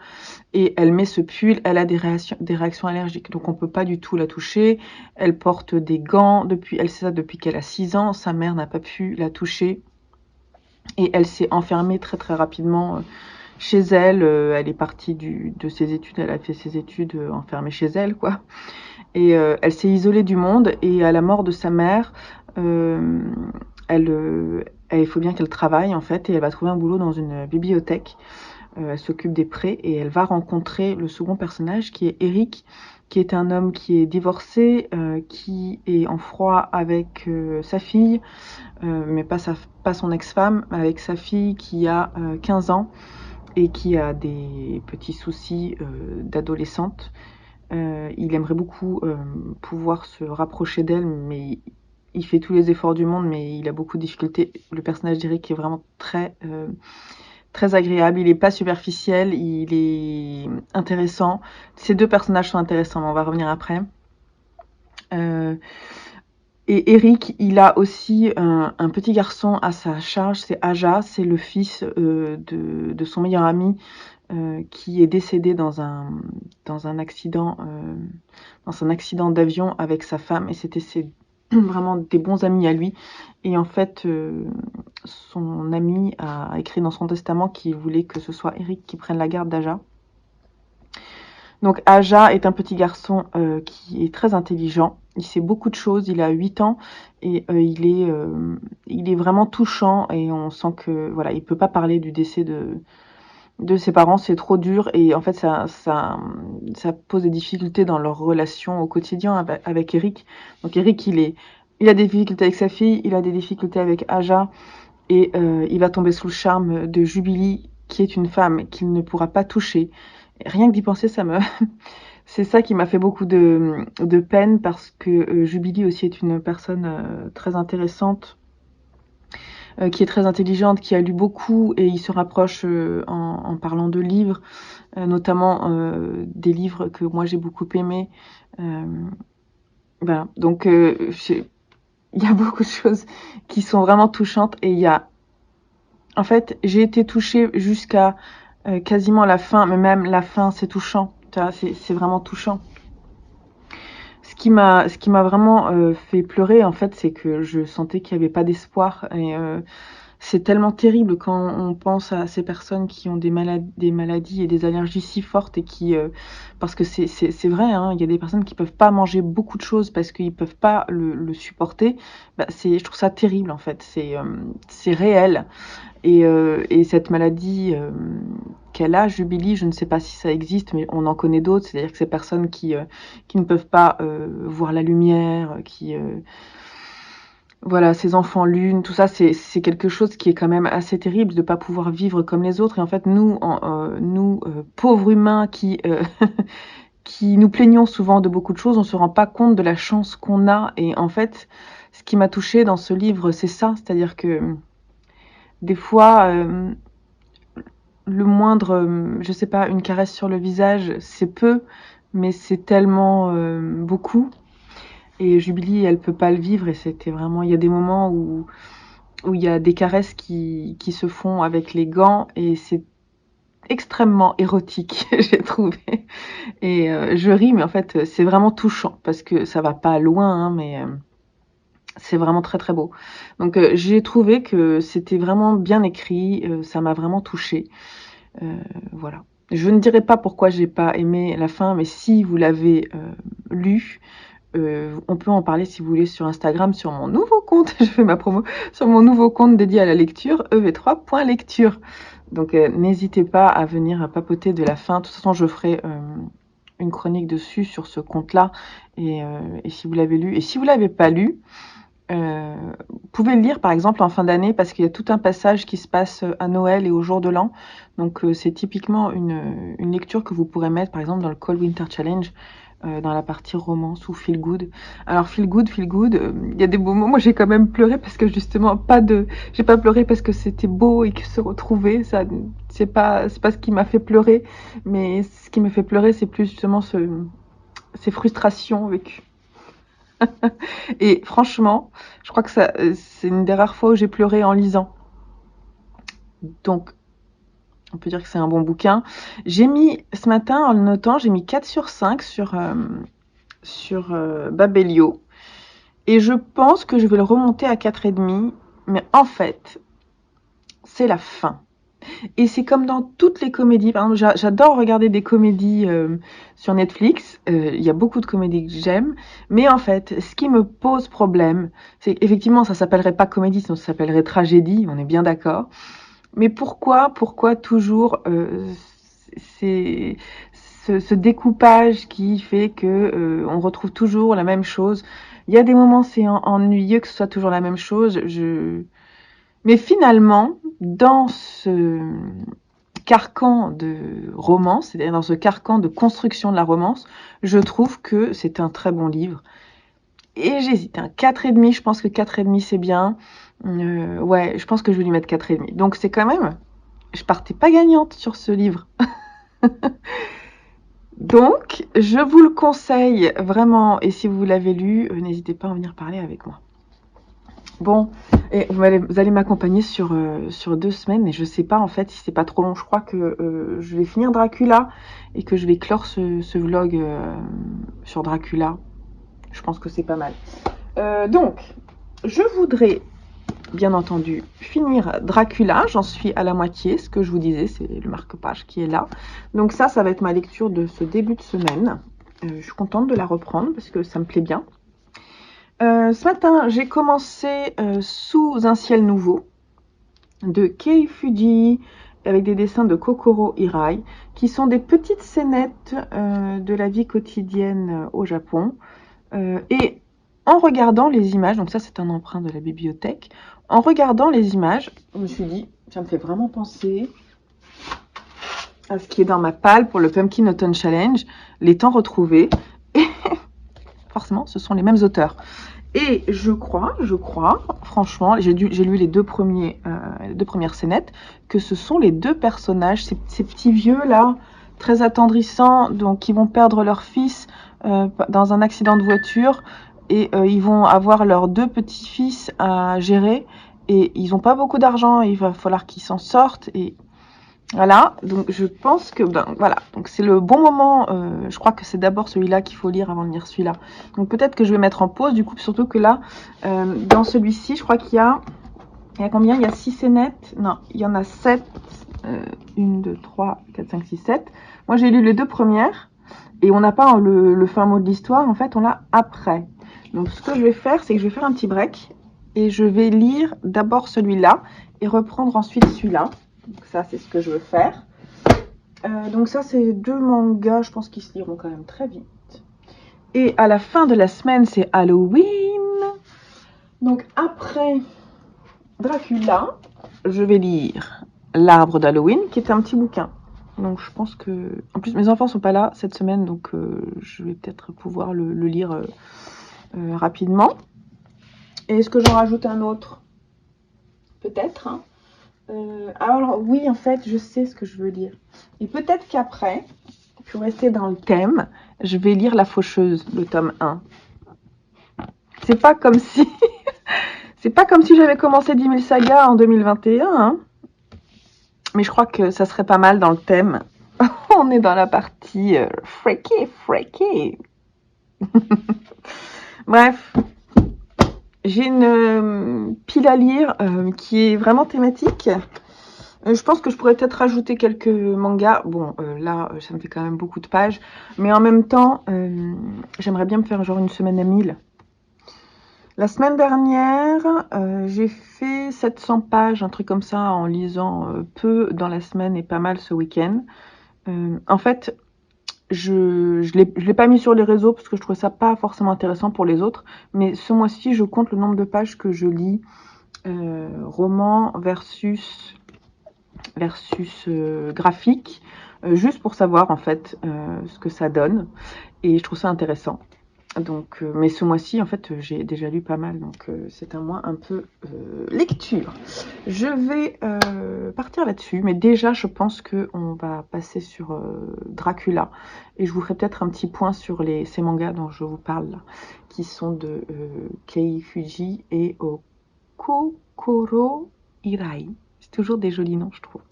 A: et elle met ce pull, elle a des réactions allergiques. Donc on peut pas du tout la toucher. Elle porte des gants elle sait ça depuis qu'elle a 6 ans. Sa mère n'a pas pu la toucher et elle s'est enfermée très très rapidement. Chez elle, elle est partie de ses études, elle a fait ses études enfermée chez elle, quoi. Et elle s'est isolée du monde et à la mort de sa mère, il faut bien qu'elle travaille en fait et elle va trouver un boulot dans une bibliothèque. Elle s'occupe des prêts et elle va rencontrer le second personnage qui est Eric, qui est un homme qui est divorcé, qui est en froid avec sa fille, mais pas son ex-femme, avec sa fille qui a 15 ans. Et qui a des petits soucis d'adolescente. Il aimerait beaucoup pouvoir se rapprocher d'elle, mais il fait tous les efforts du monde, mais il a beaucoup de difficultés. Le personnage d'Eric est vraiment très agréable, il est pas superficiel, il est intéressant. Ces 2 personnages sont intéressants, mais on va revenir après. Et Eric, il a aussi un petit garçon à sa charge, c'est Aja, c'est le fils de son meilleur ami qui est décédé dans un accident d'avion avec sa femme et c'était vraiment des bons amis à lui. Et en fait, son ami a écrit dans son testament qu'il voulait que ce soit Eric qui prenne la garde d'Aja. Donc Aja est un petit garçon qui est très intelligent. Il sait beaucoup de choses. Il a 8 ans et il est vraiment touchant et on sent que voilà, il peut pas parler du décès de ses parents. C'est trop dur et en fait ça pose des difficultés dans leur relation au quotidien avec Eric. Donc Eric il a des difficultés avec sa fille, il a des difficultés avec Aja et il va tomber sous le charme de Jubilee qui est une femme qu'il ne pourra pas toucher. Rien que d'y penser, c'est ça qui m'a fait beaucoup de peine parce que Jubilee aussi est une personne très intéressante, qui est très intelligente, qui a lu beaucoup et il se rapproche en parlant de livres, notamment des livres que moi j'ai beaucoup aimés. Voilà, donc il y a beaucoup de choses qui sont vraiment touchantes et en fait, j'ai été touchée jusqu'à quasiment la fin, mais même la fin, c'est touchant. C'est vraiment touchant. Ce qui m'a vraiment fait pleurer, en fait, c'est que je sentais qu'il n'y avait pas d'espoir. Et c'est tellement terrible quand on pense à ces personnes qui ont des maladies et des allergies si fortes et parce que c'est vrai, hein, il y a des personnes qui peuvent pas manger beaucoup de choses parce qu'ils peuvent pas le supporter. Bah, je trouve ça terrible, en fait. C'est réel. Et cette maladie qu'elle a, Jubilee, je ne sais pas si ça existe, mais on en connaît d'autres. C'est-à-dire que ces personnes qui ne peuvent pas voir la lumière, voilà, ces enfants lunes, tout ça, c'est quelque chose qui est quand même assez terrible de pas pouvoir vivre comme les autres. Et en fait, nous pauvres humains qui nous plaignons souvent de beaucoup de choses, on se rend pas compte de la chance qu'on a. Et en fait, ce qui m'a touchée dans ce livre, c'est ça, c'est-à-dire que des fois, le moindre, je sais pas, une caresse sur le visage, c'est peu, mais c'est tellement beaucoup. Et Jubilee, elle peut pas le vivre et c'était vraiment, il y a des moments où il y a des caresses qui se font avec les gants et c'est extrêmement érotique, j'ai trouvé. Et je ris, mais en fait, c'est vraiment touchant parce que ça va pas loin, hein, mais c'est vraiment très très beau. Donc j'ai trouvé que c'était vraiment bien écrit, ça m'a vraiment touchée. Voilà. Je ne dirai pas pourquoi j'ai pas aimé la fin, mais si vous l'avez lu, on peut en parler si vous voulez sur Instagram, sur mon nouveau compte, je fais ma promo, sur mon nouveau compte dédié à la lecture, ev3.lecture. Donc n'hésitez pas à venir papoter de la fin. De toute façon, je ferai une chronique dessus sur ce compte-là. Et si vous l'avez lu, et si vous l'avez pas lu, vous pouvez le lire par exemple en fin d'année parce qu'il y a tout un passage qui se passe à Noël et au jour de l'an. Donc c'est typiquement une lecture que vous pourrez mettre par exemple dans le Cold Winter Challenge, dans la partie romance ou feel good. Alors feel good, il y a des beaux moments. Moi j'ai quand même pleuré parce que justement j'ai pas pleuré parce que c'était beau et que se retrouver, ça c'est pas ce qui m'a fait pleurer, mais ce qui me fait pleurer c'est plus justement ces frustrations vécues. Et franchement, je crois que c'est une des rares fois où j'ai pleuré en lisant. Donc, on peut dire que c'est un bon bouquin. J'ai mis, ce matin, en le notant, j'ai mis 4 sur 5 sur Babelio. Et je pense que je vais le remonter à 4,5. Mais en fait, c'est la fin. Et c'est comme dans toutes les comédies. Par exemple, j'adore regarder des comédies sur Netflix. Il y a beaucoup de comédies que j'aime. Mais en fait, ce qui me pose problème, c'est qu'effectivement, ça s'appellerait pas comédie, sinon ça s'appellerait tragédie. On est bien d'accord. Mais pourquoi toujours c'est ce découpage qui fait que on retrouve toujours la même chose. Il y a des moments, c'est ennuyeux que ce soit toujours la même chose. Mais finalement, dans ce carcan de romance, c'est-à-dire dans ce carcan de construction de la romance, je trouve que c'est un très bon livre. Et j'hésite, un 4,5, je pense que 4,5 c'est bien. Ouais, je pense que je vais lui mettre 4,5. Donc c'est quand même, je partais pas gagnante sur ce livre. Donc, je vous le conseille vraiment, et si vous l'avez lu, n'hésitez pas à en venir parler avec moi. Bon, et vous allez m'accompagner sur 2 semaines, et je sais pas en fait si c'est pas trop long. Je crois que je vais finir Dracula et que je vais clore ce vlog sur Dracula. Je pense que c'est pas mal. Donc, je voudrais bien entendu finir Dracula, j'en suis à la moitié, ce que je vous disais, c'est le marque-page qui est là. Donc ça va être ma lecture de ce début de semaine. Je suis contente de la reprendre parce que ça me plaît bien. Ce matin, j'ai commencé Sous un ciel nouveau de Kei Fuji avec des dessins de Kokoro Hirai qui sont des petites scénettes de la vie quotidienne au Japon. Et en regardant les images, donc ça c'est un emprunt de la bibliothèque, en regardant les images, je me suis dit, ça me fait vraiment penser à ce qui est dans ma palle pour le Pumpkin Autumn Challenge, les temps retrouvés. Et forcément, ce sont les mêmes auteurs. Et je crois, franchement, j'ai lu les deux premières scénettes, que ce sont les deux personnages, ces petits vieux là, très attendrissants, donc qui vont perdre leur fils dans un accident de voiture, et ils vont avoir leurs deux petits-fils à gérer, et ils n'ont pas beaucoup d'argent, il va falloir qu'ils s'en sortent, et voilà, donc je pense que voilà, donc c'est le bon moment. Je crois que c'est d'abord celui-là qu'il faut lire avant de lire celui-là. Donc peut-être que je vais mettre en pause, du coup, surtout que là, dans celui-ci, je crois qu'il y a combien? Il y a 6 scénettes. Non, il y en a 7. 1, 2, 3, 4, 5, 6, 7. Moi, j'ai lu les deux premières et on n'a pas le fin mot de l'histoire. En fait, on l'a après. Donc ce que je vais faire, c'est que je vais faire un petit break et je vais lire d'abord celui-là et reprendre ensuite celui-là. Donc ça, c'est ce que je veux faire. Donc ça, c'est deux mangas, je pense qu'ils se liront quand même très vite. Et à la fin de la semaine, c'est Halloween. Donc après Dracula, je vais lire L'Arbre d'Halloween, qui est un petit bouquin. Donc je pense que... En plus, mes enfants sont pas là cette semaine, donc je vais peut-être pouvoir le lire rapidement. Et est-ce que j'en rajoute un autre? Peut-être, hein. Alors oui, en fait, je sais ce que je veux lire. Et peut-être qu'après, pour rester dans le thème, je vais lire La Faucheuse, le tome 1. C'est pas comme si c'est pas comme si j'avais commencé 10 000 sagas en 2021, hein. Mais je crois que ça serait pas mal dans le thème. On est dans la partie freaky. Bref, j'ai une pile à lire qui est vraiment thématique. Je pense que je pourrais peut-être rajouter quelques mangas. Bon, là, ça me fait quand même beaucoup de pages. Mais en même temps, j'aimerais bien me faire genre une semaine à 1000. La semaine dernière, j'ai fait 700 pages, un truc comme ça, en lisant peu dans la semaine et pas mal ce week-end. En fait, je l'ai pas mis sur les réseaux parce que je trouvais ça pas forcément intéressant pour les autres. Mais ce mois-ci, je compte le nombre de pages que je lis. Roman versus graphique, juste pour savoir en fait ce que ça donne. Et je trouve ça intéressant. Donc, mais ce mois-ci, en fait, j'ai déjà lu pas mal, donc c'est un mois un peu lecture. Je vais partir là-dessus, mais déjà, je pense qu'on va passer sur Dracula, et je vous ferai peut-être un petit point sur ces mangas dont je vous parle, là, qui sont de Kei Fuji et Kokoro Hirai. C'est toujours des jolis noms, je trouve.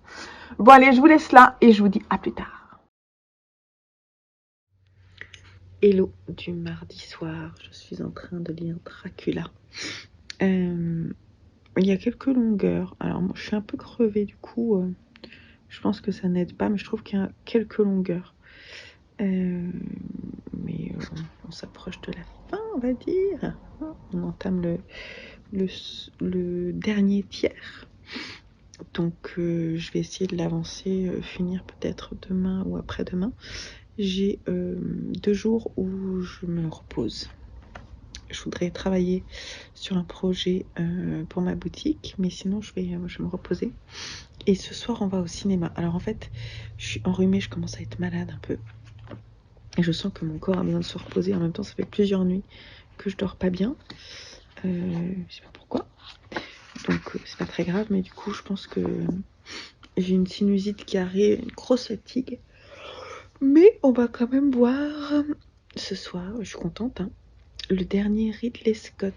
A: Bon, allez, je vous laisse là, et je vous dis à plus tard. Hello du mardi soir, je suis en train de lire Dracula. Il y a quelques longueurs. Alors moi je suis un peu crevée du coup, je pense que ça n'aide pas, mais je trouve qu'il y a quelques longueurs. Mais on s'approche de la fin, on va dire. On entame le dernier tiers. Donc je vais essayer de l'avancer, finir peut-être demain ou après-demain. J'ai 2 jours où je me repose. Je voudrais travailler sur un projet pour ma boutique, mais sinon je vais me reposer. Et ce soir, on va au cinéma. Alors en fait, je suis enrhumée, je commence à être malade un peu. Et je sens que mon corps a besoin de se reposer. En même temps, ça fait plusieurs nuits que je dors pas bien. Je sais pas pourquoi. Donc c'est pas très grave, mais du coup, je pense que j'ai une sinusite qui arrive, une grosse fatigue. Mais on va quand même voir ce soir, je suis contente, hein, le dernier Ridley Scott.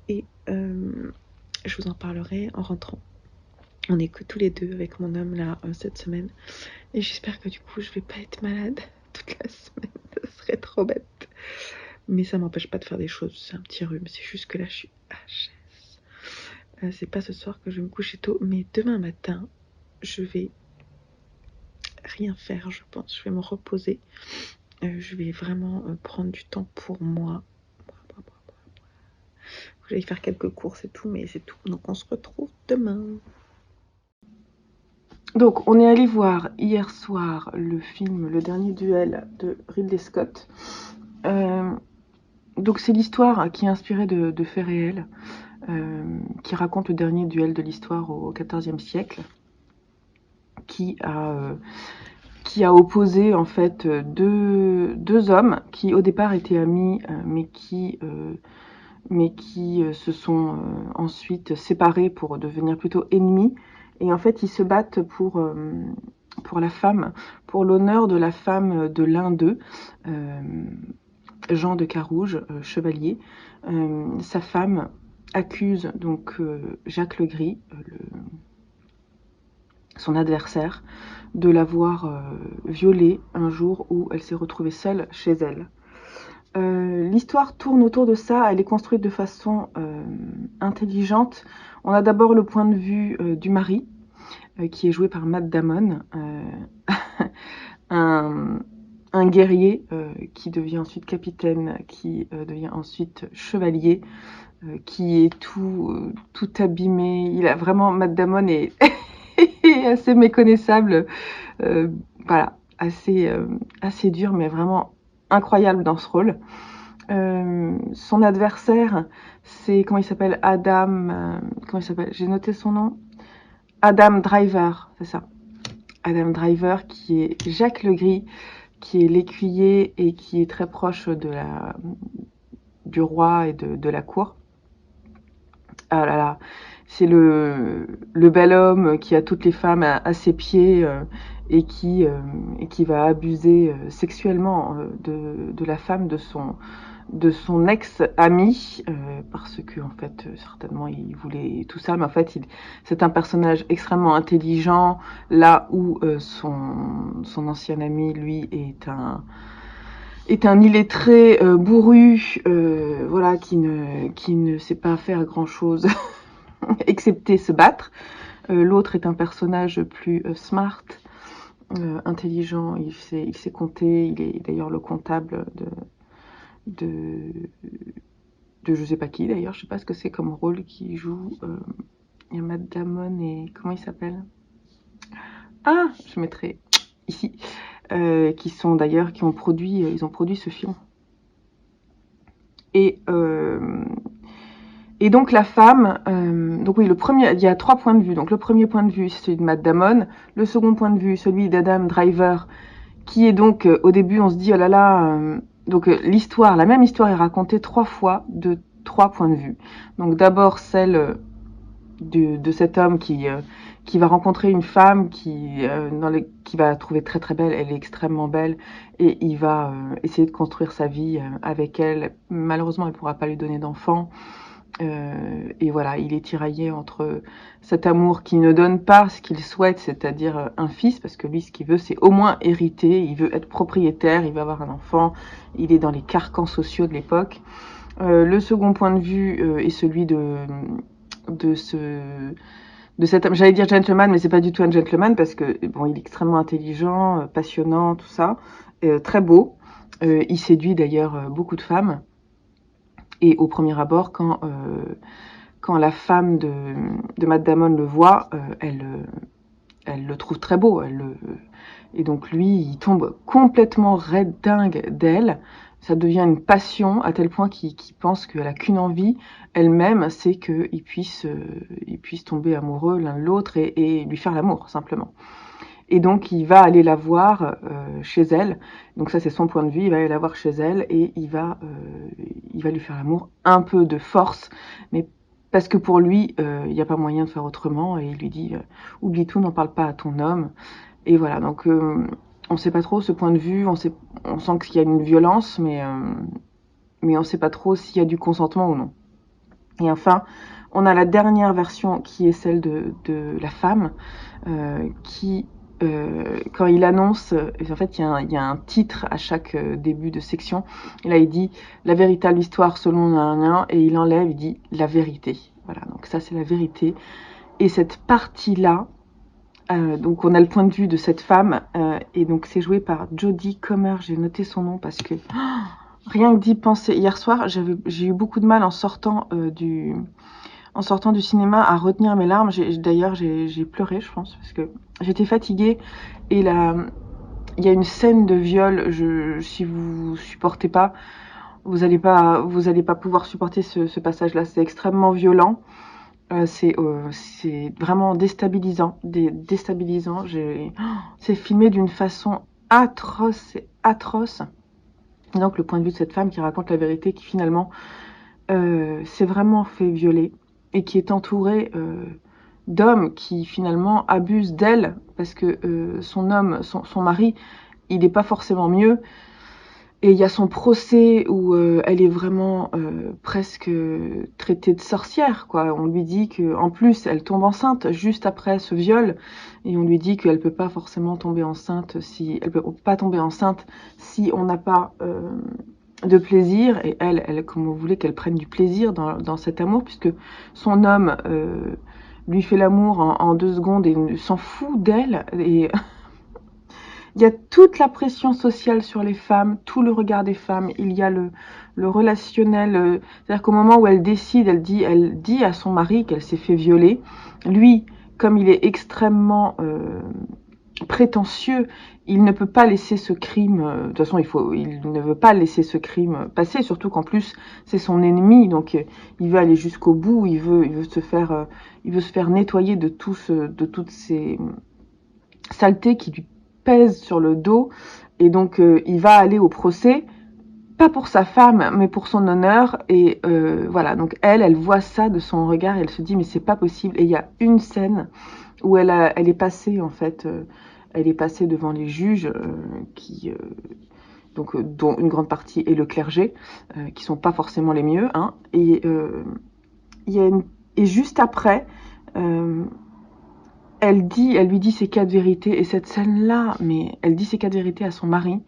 A: Et je vous en parlerai en rentrant. On est que tous les deux avec mon homme là cette semaine. Et j'espère que du coup je vais pas être malade toute la semaine. Ça serait trop bête. Mais ça m'empêche pas de faire des choses. C'est un petit rhume. C'est juste que là je suis HS. c'est pas ce soir que je vais me coucher tôt, mais demain matin, je vais rien faire, je pense. Je vais me reposer. Je vais vraiment prendre du temps pour moi. Je vais faire quelques courses et tout, mais c'est tout. Donc on se retrouve demain. Donc on est allé voir hier soir le film Le Dernier Duel de Ridley Scott. Donc c'est l'histoire qui est inspirée de faits réels, qui raconte le dernier duel de l'histoire au XIVe siècle, qui a opposé en fait deux hommes qui au départ étaient amis, mais qui se sont ensuite séparés pour devenir plutôt ennemis. Et en fait, ils se battent pour la femme, pour l'honneur de la femme de l'un d'eux, Jean de Carouge, chevalier. Sa femme accuse donc Jacques Legris, son adversaire, de l'avoir violée un jour où elle s'est retrouvée seule chez elle. L'histoire tourne autour de ça, elle est construite de façon intelligente. On a d'abord le point de vue du mari, qui est joué par Matt Damon, un guerrier qui devient ensuite capitaine, qui devient ensuite chevalier, qui est tout abîmé. Il a vraiment, Matt Damon est assez méconnaissable, voilà, assez dur, mais vraiment incroyable dans ce rôle. Son adversaire, c'est, comment il s'appelle, comment il s'appelle, j'ai noté son nom, Adam Driver, c'est ça. Adam Driver, qui est Jacques Legris, qui est l'écuyer et qui est très proche du roi et de la cour. Ah là là, c'est le bel homme qui a toutes les femmes à ses pieds et qui va abuser sexuellement de la femme de son ex-ami, parce que en fait certainement il voulait tout ça, mais en fait c'est un personnage extrêmement intelligent, là où son ancien ami lui est un illettré bourru, voilà, qui ne sait pas faire grand chose excepté se battre. L'autre est un personnage plus smart, intelligent, il sait compter, il est d'ailleurs le comptable de je sais pas qui d'ailleurs, je sais pas ce que c'est comme rôle qu'il joue. Il y a Matt Damon et comment il s'appelle? Ah, je mettrai ici. Qui sont d'ailleurs, ils ont produit ce film. Et donc la femme, donc oui, il y a 3 points de vue. Donc le premier point de vue, c'est celui de Matt Damon. Le second point de vue, celui d'Adam Driver, qui est donc, au début, on se dit, oh là là, donc la même histoire est racontée 3 fois de 3 points de vue. Donc d'abord celle de cet homme qui va rencontrer une femme qui va trouver très très belle, elle est extrêmement belle, et il va essayer de construire sa vie avec elle. Malheureusement, elle ne pourra pas lui donner d'enfant. Et voilà, il est tiraillé entre cet amour qui ne donne pas ce qu'il souhaite, c'est-à-dire un fils, parce que lui, ce qu'il veut, c'est au moins hériter, il veut être propriétaire, il veut avoir un enfant, il est dans les carcans sociaux de l'époque. Le second point de vue est celui de cet homme, j'allais dire gentleman, mais c'est pas du tout un gentleman, parce que bon, il est extrêmement intelligent, passionnant, tout ça, très beau. Il séduit d'ailleurs beaucoup de femmes. Et au premier abord, quand la femme de Matt Damon le voit, elle le trouve très beau. Et donc lui, il tombe complètement red dingue d'elle. Ça devient une passion à tel point qu'il pense qu'elle a qu'une envie, elle-même, c'est qu'ils puissent tomber amoureux l'un de l'autre et lui faire l'amour, simplement. Et donc, il va aller la voir chez elle. Donc ça, c'est son point de vue. Il va aller la voir chez elle et il va lui faire l'amour un peu de force, mais parce que pour lui, il n'y a pas moyen de faire autrement. Et il lui dit oublie tout, n'en parle pas à ton homme. Et voilà. Donc, on ne sait pas trop ce point de vue. On sent qu'il y a une violence, mais on ne sait pas trop s'il y a du consentement ou non. Et enfin, on a la dernière version qui est celle de la femme qui quand il annonce, en fait, il y a un titre à chaque début de section. Et là, il dit la véritable histoire selon un, et il enlève, il dit la vérité. Voilà, donc ça c'est la vérité. Et cette partie-là, donc on a le point de vue de cette femme, et donc c'est joué par Jodie Comer, j'ai noté son nom parce que rien que d'y penser, hier soir j'ai eu beaucoup de mal en sortant du cinéma à retenir mes larmes. D'ailleurs j'ai pleuré, je pense, parce que j'étais fatiguée. Et là, il y a une scène de viol, si vous supportez pas, vous allez pas pouvoir supporter ce passage-là. C'est extrêmement violent. C'est vraiment déstabilisant. Déstabilisant. C'est filmé d'une façon atroce. Et atroce. Et donc le point de vue de cette femme qui raconte la vérité, qui finalement s'est vraiment fait violer et qui est entourée d'hommes qui finalement abusent d'elle parce que son mari, il n'est pas forcément mieux. Et il y a son procès où elle est vraiment presque traitée de sorcière, quoi. On lui dit que, en plus, elle tombe enceinte juste après ce viol, et on lui dit qu'elle peut pas forcément tomber enceinte elle peut pas tomber enceinte si on n'a pas de plaisir. Et elle, comme vous voulez qu'elle prenne du plaisir dans cet amour, puisque son homme lui fait l'amour en 2 secondes et s'en fout d'elle. Et il y a toute la pression sociale sur les femmes, tout le regard des femmes. Il y a le relationnel. C'est-à-dire qu'au moment où elle décide, elle dit à son mari qu'elle s'est fait violer. Lui, comme il est extrêmement prétentieux, il ne peut pas laisser ce crime. De toute façon, il ne veut pas laisser ce crime passer. Surtout qu'en plus, c'est son ennemi, donc il veut aller jusqu'au bout. Il veut se faire nettoyer de toutes ces saletés qui lui pèse sur le dos. Et donc il va aller au procès, pas pour sa femme mais pour son honneur. Et voilà, donc elle voit ça de son regard et elle se dit mais c'est pas possible. Et il y a une scène où elle est passée en fait, elle est passée devant les juges dont une grande partie est le clergé, qui sont pas forcément les mieux, hein. Et il y a et juste après elle lui dit ses 4 vérités. Et cette scène-là, mais elle dit ses 4 vérités à son mari.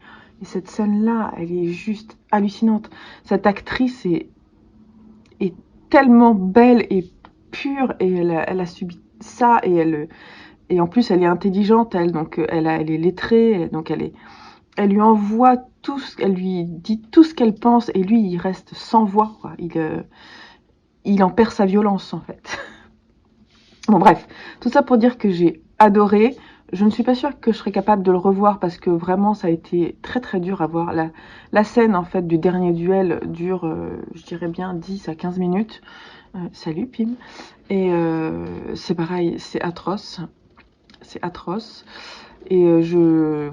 A: Et cette scène-là, elle est juste hallucinante. Cette actrice est tellement belle et pure, et elle a subi ça, et en plus elle est intelligente, donc elle est lettrée, donc elle lui envoie elle lui dit tout ce qu'elle pense, et lui il reste sans voix, quoi. Il en perd sa violence en fait. Bon bref, tout ça pour dire que j'ai adoré. Je ne suis pas sûre que je serais capable de le revoir parce que vraiment ça a été très très dur à voir. La scène en fait du dernier duel dure, je dirais bien 10 à 15 minutes. Salut Pim. Et c'est pareil, c'est atroce. C'est atroce. Et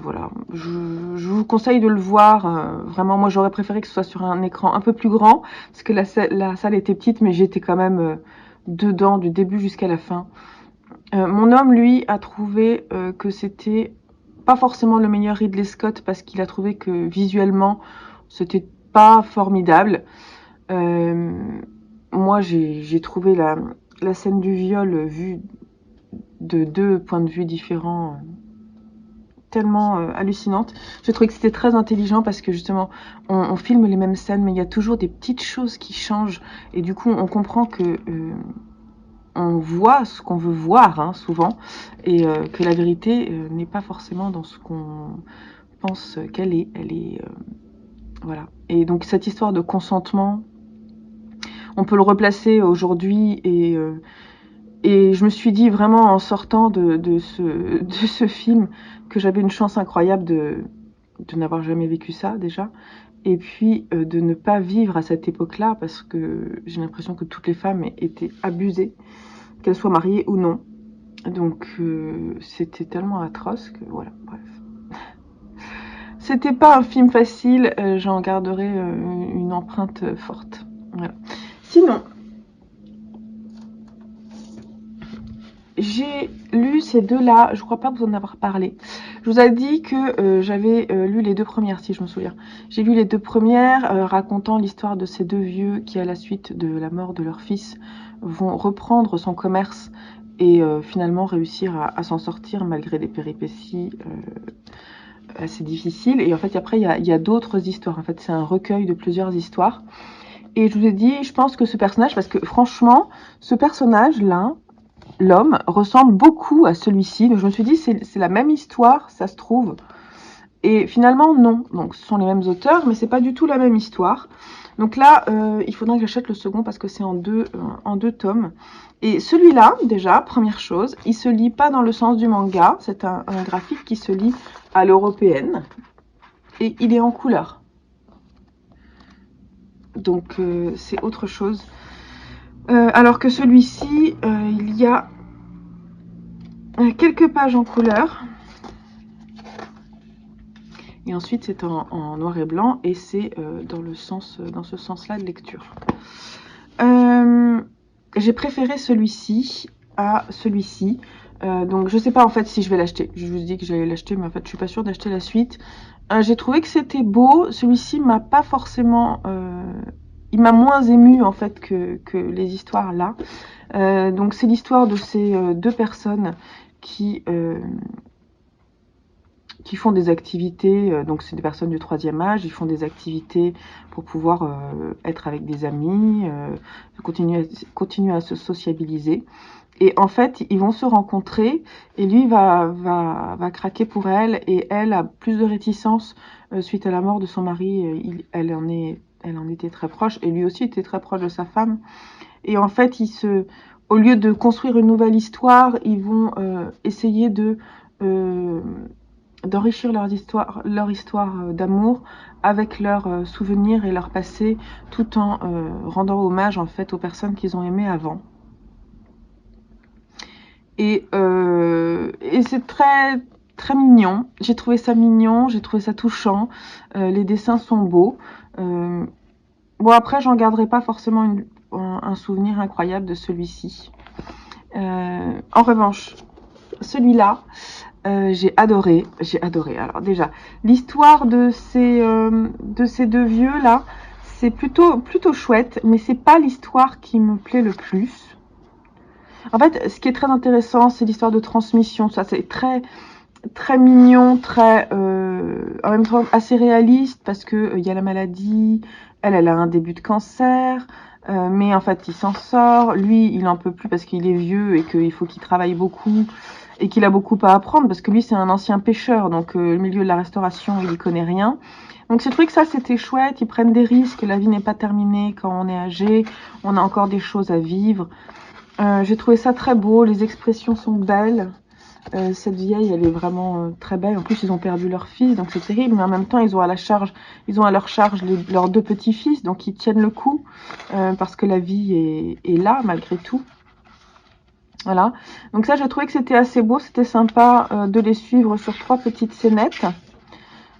A: voilà, je vous conseille de le voir. Vraiment, moi j'aurais préféré que ce soit sur un écran un peu plus grand parce que la salle était petite, mais j'étais quand même dedans du début jusqu'à la fin. Mon homme, lui, a trouvé que c'était pas forcément le meilleur Ridley Scott parce qu'il a trouvé que visuellement c'était pas formidable. Moi, j'ai trouvé la scène du viol vue de 2 points de vue différents tellement hallucinante. J'ai trouvé que c'était très intelligent parce que justement on filme les mêmes scènes, mais il y a toujours des petites choses qui changent, et du coup on comprend que on voit ce qu'on veut voir, hein, souvent, et que la vérité n'est pas forcément dans ce qu'on pense qu'elle est. Elle est voilà. Et donc cette histoire de consentement, on peut le replacer aujourd'hui, et je me suis dit vraiment en sortant de ce film que j'avais une chance incroyable de n'avoir jamais vécu ça déjà, et puis de ne pas vivre à cette époque-là, parce que j'ai l'impression que toutes les femmes étaient abusées, qu'elles soient mariées ou non. Donc c'était tellement atroce que voilà, bref. C'était pas un film facile, j'en garderai une empreinte forte. Voilà. Sinon, j'ai lu ces deux-là, je crois pas vous en avoir parlé. Je vous ai dit que j'avais lu les 2 premières, si je me souviens. J'ai lu les 2 premières racontant l'histoire de ces 2 vieux qui, à la suite de la mort de leur fils, vont reprendre son commerce et finalement réussir à s'en sortir malgré des péripéties assez difficiles. Et en fait, après, il y a d'autres histoires. En fait, c'est un recueil de plusieurs histoires. Et je vous ai dit, je pense que ce personnage, parce que franchement, ce personnage-là, l'homme, ressemble beaucoup à celui-ci. Donc je me suis dit, c'est la même histoire, ça se trouve. Et finalement, non. Donc ce sont les mêmes auteurs, mais c'est pas du tout la même histoire. Donc là, il faudra que j'achète le second parce que c'est en deux tomes. Et celui-là, déjà, première chose, il se lit pas dans le sens du manga. C'est un graphique qui se lit à l'européenne. Et il est en couleur. Donc c'est autre chose. Alors que celui-ci, il y a quelques pages en couleur. Et ensuite, c'est en noir et blanc. Et c'est dans ce sens-là de lecture. J'ai préféré celui-ci à celui-ci. Donc je sais pas en fait si je vais l'acheter. Je vous dis que j'allais l'acheter, mais en fait je suis pas sûre d'acheter la suite. J'ai trouvé que c'était beau. Celui-ci m'a pas forcément... il m'a moins ému en fait que les histoires là. Donc c'est l'histoire de ces deux personnes qui font des activités, donc c'est des personnes du 3e âge, ils font des activités pour pouvoir être avec des amis, continuer à se sociabiliser. Et en fait, ils vont se rencontrer et lui va craquer pour elle et elle a plus de réticence suite à la mort de son mari. Elle en était très proche et lui aussi était très proche de sa femme. Et en fait, au lieu de construire une nouvelle histoire, ils vont essayer d'enrichir leur histoire d'amour avec leurs souvenirs et leur passé, tout en rendant hommage en fait aux personnes qu'ils ont aimées avant. Et c'est très très mignon. J'ai trouvé ça mignon, j'ai trouvé ça touchant. Les dessins sont beaux. Bon après, j'en garderai pas forcément un souvenir incroyable de celui-ci. En revanche, celui-là, j'ai adoré. Alors déjà, l'histoire de ces deux vieux là, c'est plutôt chouette, mais c'est pas l'histoire qui me plaît le plus. En fait, ce qui est très intéressant, c'est l'histoire de transmission. Ça, c'est très très mignon, très en même temps assez réaliste parce que il y a la maladie. Elle a un début de cancer. Mais en fait, il s'en sort. Lui, il en peut plus parce qu'il est vieux et qu'il faut qu'il travaille beaucoup et qu'il a beaucoup à apprendre parce que lui, c'est un ancien pêcheur. Donc, le milieu de la restauration, il y connaît rien. Donc, j'ai trouvé que ça, c'était chouette. Ils prennent des risques. La vie n'est pas terminée quand on est âgé. On a encore des choses à vivre. J'ai trouvé ça très beau. Les expressions sont belles. Cette vieille, elle est vraiment très belle. En plus, ils ont perdu leur fils, donc c'est terrible. Mais en même temps, ils ont à leur charge leurs deux petits-fils, donc ils tiennent le coup parce que la vie est là malgré tout. Voilà. Donc ça, j'ai trouvé que c'était assez beau, c'était sympa de les suivre sur 3 petites scénettes.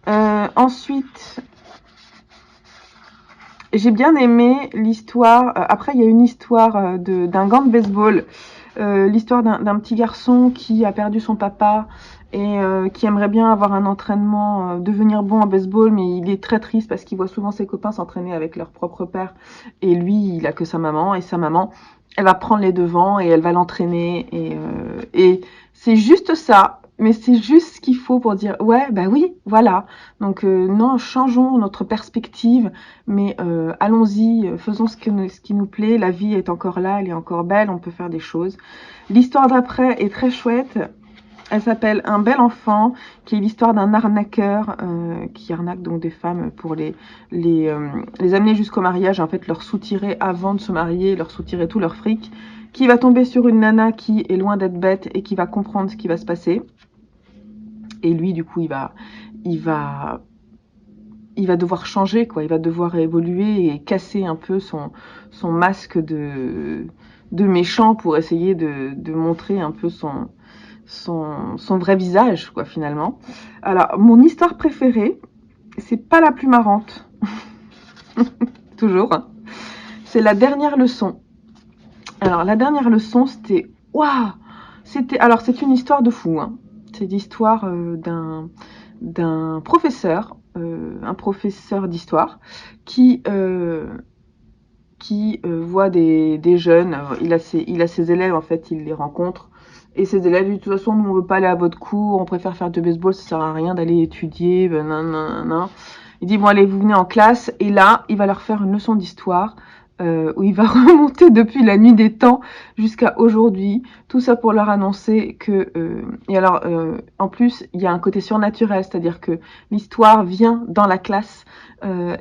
A: Ensuite, j'ai bien aimé l'histoire. Après, il y a une histoire d'un gant de baseball. L'histoire d'un petit garçon qui a perdu son papa et qui aimerait bien avoir un entraînement, devenir bon en baseball, mais il est très triste parce qu'il voit souvent ses copains s'entraîner avec leur propre père. Et lui, il a que sa maman. Et sa maman, elle va prendre les devants et elle va l'entraîner. Et c'est juste ça. Mais c'est juste ce qu'il faut pour dire, ouais, bah oui, voilà. Donc non, changeons notre perspective, mais allons-y, faisons ce qui nous plaît. La vie est encore là, elle est encore belle, on peut faire des choses. L'histoire d'après est très chouette. Elle s'appelle Un bel enfant, qui est l'histoire d'un arnaqueur qui arnaque donc des femmes pour les amener jusqu'au mariage, en fait leur soutirer avant de se marier, leur soutirer tout leur fric, qui va tomber sur une nana qui est loin d'être bête et qui va comprendre ce qui va se passer. Et lui, du coup, il va devoir changer, quoi. Il va devoir évoluer et casser un peu son masque de méchant pour essayer de montrer un peu son vrai visage, quoi, finalement. Alors, mon histoire préférée, c'est pas la plus marrante. Toujours. Hein. C'est la dernière leçon. Alors, la dernière leçon, c'était... Waouh! Alors, c'est une histoire de fou, hein. C'est l'histoire d'un professeur, un professeur d'histoire, qui voit des jeunes. Il a ses élèves, en fait, il les rencontre. Et ses élèves disent, de toute façon, nous, on veut pas aller à votre cours, on préfère faire du baseball, ça sert à rien d'aller étudier, non. Il dit bon allez, vous venez en classe, et là il va leur faire une leçon d'histoire où il va remonter depuis la nuit des temps jusqu'à aujourd'hui, tout ça pour leur annoncer que et alors en plus il y a un côté surnaturel, c'est-à-dire que l'histoire vient dans la classe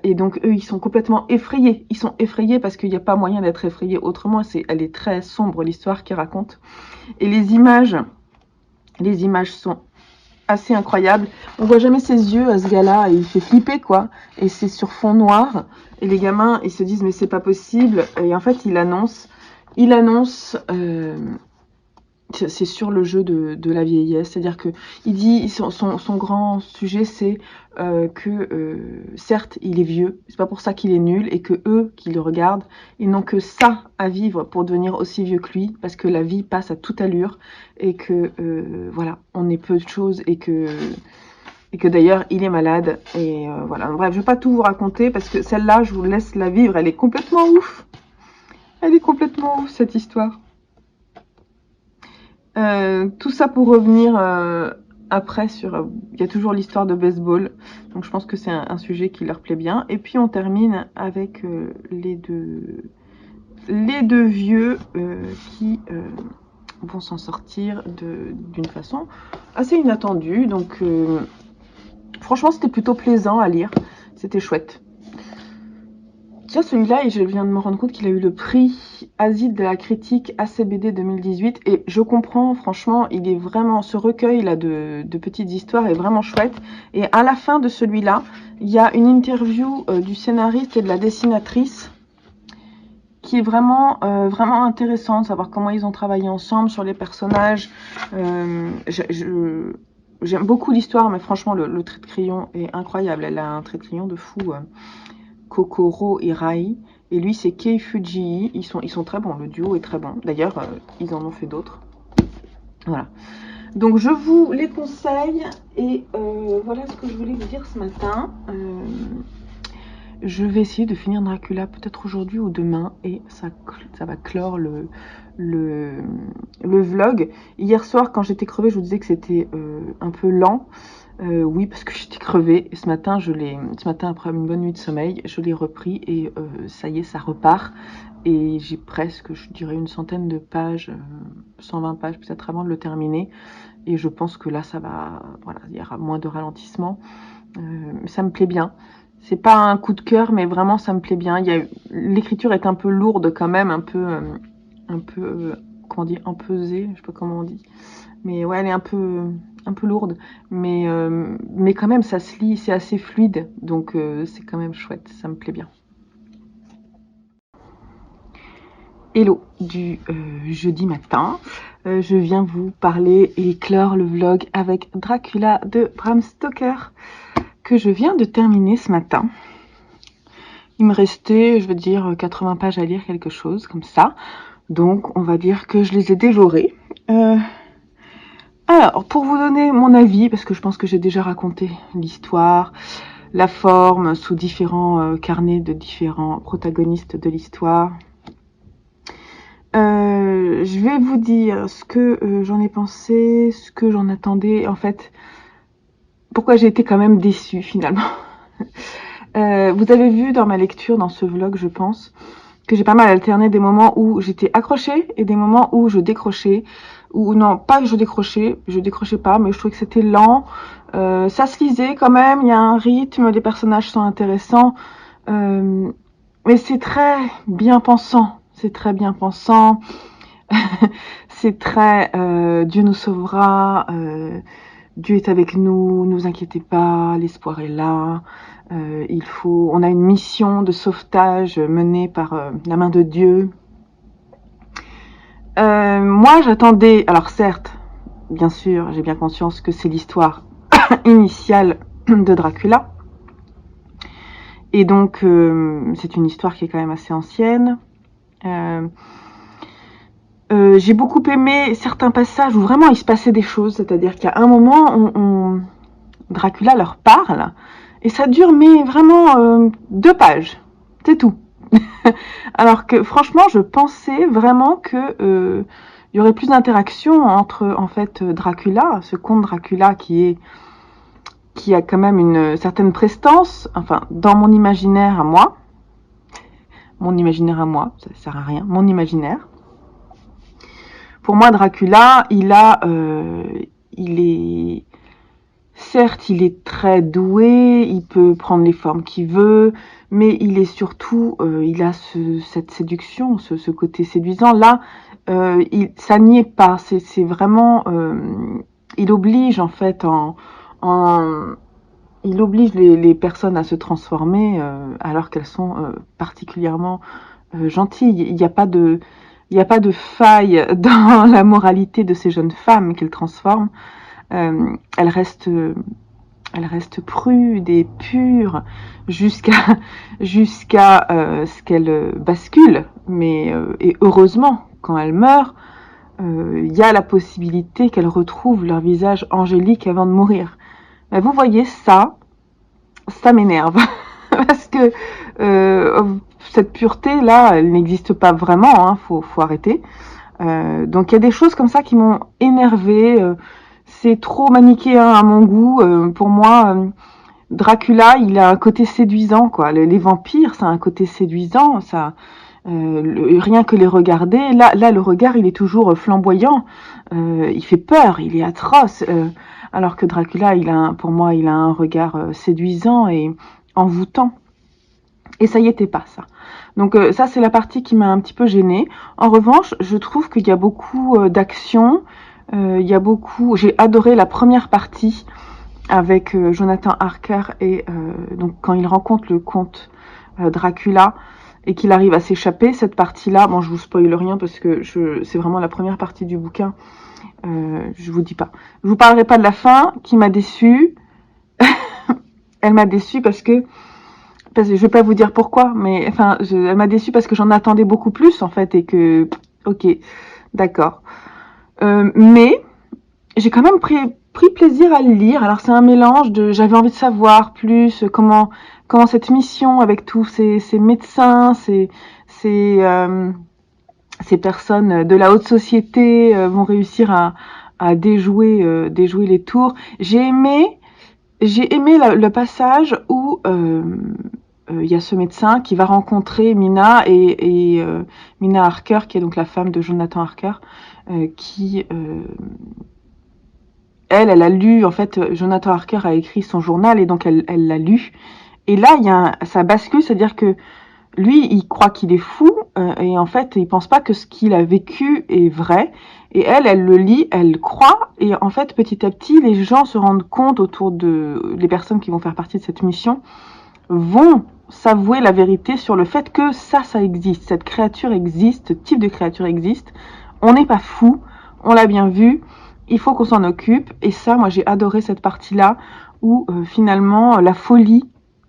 A: et donc eux ils sont complètement effrayés, ils sont effrayés parce qu'il n'y a pas moyen d'être effrayé autrement, elle est très sombre l'histoire qu'il raconte, et les images sont assez incroyable. On voit jamais ses yeux à ce gars-là, et il fait flipper quoi. Et c'est sur fond noir. Et les gamins, ils se disent mais c'est pas possible. Et en fait, il annonce, c'est sur le jeu de la vieillesse. C'est-à-dire que il dit son grand sujet, c'est que certes il est vieux, c'est pas pour ça qu'il est nul, et que eux qui le regardent, ils n'ont que ça à vivre pour devenir aussi vieux que lui, parce que la vie passe à toute allure et que voilà, on est peu de choses, et que d'ailleurs il est malade, et voilà. Bref, je vais pas tout vous raconter parce que celle-là je vous laisse la vivre, elle est complètement ouf, cette histoire. Tout ça pour revenir après sur... il y a toujours l'histoire de baseball, donc je pense que c'est un sujet qui leur plaît bien. Et puis on termine avec les deux vieux qui vont s'en sortir d'une façon assez inattendue. Donc franchement c'était plutôt plaisant à lire, c'était chouette. Tiens, celui-là, et je viens de me rendre compte qu'il a eu le prix Asile de la critique ACBD 2018, et je comprends, franchement, il est vraiment, ce recueil là de petites histoires est vraiment chouette. Et à la fin de celui-là, il y a une interview du scénariste et de la dessinatrice qui est vraiment vraiment intéressante, savoir comment ils ont travaillé ensemble sur les personnages. J'aime beaucoup l'histoire, mais franchement, le trait de crayon est incroyable. Elle a un trait de crayon de fou. Kokoro Hirai, et lui c'est Kei Fujii. Ils sont très bons, le duo est très bon. D'ailleurs, ils en ont fait d'autres. Voilà. Donc je vous les conseille, et voilà ce que je voulais vous dire ce matin. Je vais essayer de finir Dracula peut-être aujourd'hui ou demain, et ça va clore le vlog. Hier soir, quand j'étais crevée, je vous disais que c'était un peu lent. Oui, parce que j'étais crevée. Et ce matin, après une bonne nuit de sommeil, je l'ai repris, et ça y est, ça repart. Et j'ai presque, je dirais, une centaine de pages, 120 pages peut-être avant de le terminer. Et je pense que là, ça va, voilà, il y aura moins de ralentissement. Ça me plaît bien. C'est pas un coup de cœur, mais vraiment, ça me plaît bien. L'écriture est un peu lourde quand même, un peu, comment on dit, empesée, je sais pas comment on dit. Mais ouais, elle est un peu lourde, mais quand même ça se lit, c'est assez fluide, donc c'est quand même chouette, ça me plaît bien. Hello du jeudi matin, je viens vous parler et clore le vlog avec Dracula de Bram Stoker, que je viens de terminer ce matin. Il me restait, je veux dire, 80 pages à lire, quelque chose comme ça, donc on va dire que je les ai dévorées. Alors, pour vous donner mon avis, parce que je pense que j'ai déjà raconté l'histoire, la forme, sous différents carnets de différents protagonistes de l'histoire, je vais vous dire ce que j'en ai pensé, ce que j'en attendais, en fait, pourquoi j'ai été quand même déçue finalement. Vous avez vu dans ma lecture, dans ce vlog, je pense, que j'ai pas mal alterné des moments où j'étais accrochée et des moments où je décrochais. Ou non, pas que je décrochais pas, mais je trouvais que c'était lent. Ça se lisait quand même, il y a un rythme, les personnages sont intéressants. Mais c'est très bien pensant. C'est très bien pensant. C'est très Dieu nous sauvera. Dieu est avec nous, ne vous inquiétez pas, l'espoir est là. On a une mission de sauvetage menée par la main de Dieu. Moi, j'attendais... Alors certes, bien sûr, j'ai bien conscience que c'est l'histoire initiale de Dracula. Et donc, c'est une histoire qui est quand même assez ancienne. J'ai beaucoup aimé certains passages où vraiment il se passait des choses. C'est-à-dire qu'à un moment, Dracula leur parle. Et ça dure, mais vraiment 2 pages. C'est tout. Alors que franchement, je pensais vraiment que il y aurait plus d'interaction entre en fait Dracula, ce comte Dracula qui est qui a quand même une certaine prestance, enfin, dans mon imaginaire à moi. Mon imaginaire à moi, ça sert à rien, mon imaginaire. Pour moi, Dracula, il est, certes, il est très doué, il peut prendre les formes qu'il veut, mais il est surtout, il a cette séduction, ce côté séduisant. Là, ça n'y est pas. C'est vraiment, il oblige en fait il oblige les personnes à se transformer alors qu'elles sont particulièrement gentilles. Il n'y a pas de faille dans la moralité de ces jeunes femmes qu'il transforme. Elles restent prudes et pures jusqu'à ce qu'elles basculent. Mais et heureusement, quand elles meurent, il y a la possibilité qu'elles retrouvent leur visage angélique avant de mourir. Mais vous voyez, ça m'énerve. Parce que cette pureté-là, elle n'existe pas vraiment, hein, faut arrêter. Donc il y a des choses comme ça qui m'ont énervée. C'est trop manichéen à mon goût. Pour moi, Dracula, il a un côté séduisant, quoi. Les vampires, ça a un côté séduisant. Ça, rien que les regarder, là, le regard, il est toujours flamboyant. Il fait peur, il est atroce. Alors que Dracula, pour moi, il a un regard séduisant et envoûtant. Et ça y était pas, ça. Donc ça, c'est la partie qui m'a un petit peu gênée. En revanche, je trouve qu'il y a beaucoup d'action. Il y a beaucoup. J'ai adoré la première partie avec Jonathan Harker et donc quand il rencontre le comte Dracula et qu'il arrive à s'échapper. Cette partie-là, bon, je vous spoile rien parce que c'est vraiment la première partie du bouquin. Je vous dis pas. Je vous parlerai pas de la fin qui m'a déçue. Elle m'a déçue parce que je vais pas vous dire pourquoi, mais enfin, elle m'a déçue parce que j'en attendais beaucoup plus en fait et que, ok, d'accord. Mais j'ai quand même pris plaisir à le lire. Alors c'est un mélange j'avais envie de savoir plus comment cette mission avec tous ces médecins, ces personnes de la haute société vont réussir à déjouer les tours. J'ai aimé le passage où y a ce médecin qui va rencontrer Mina et Mina Harker, qui est donc la femme de Jonathan Harker, qui elle a lu, en fait, Jonathan Harker a écrit son journal et donc elle l'a lu. Et là, ça bascule, c'est-à-dire que lui, il croit qu'il est fou et en fait, il pense pas que ce qu'il a vécu est vrai. Et elle le lit, elle croit et en fait, petit à petit, les gens se rendent compte les personnes qui vont faire partie de cette mission vont s'avouer la vérité sur le fait que ça existe, cette créature existe, ce type de créature existe. On n'est pas fou, on l'a bien vu, il faut qu'on s'en occupe. Et ça, moi, j'ai adoré cette partie-là où finalement la folie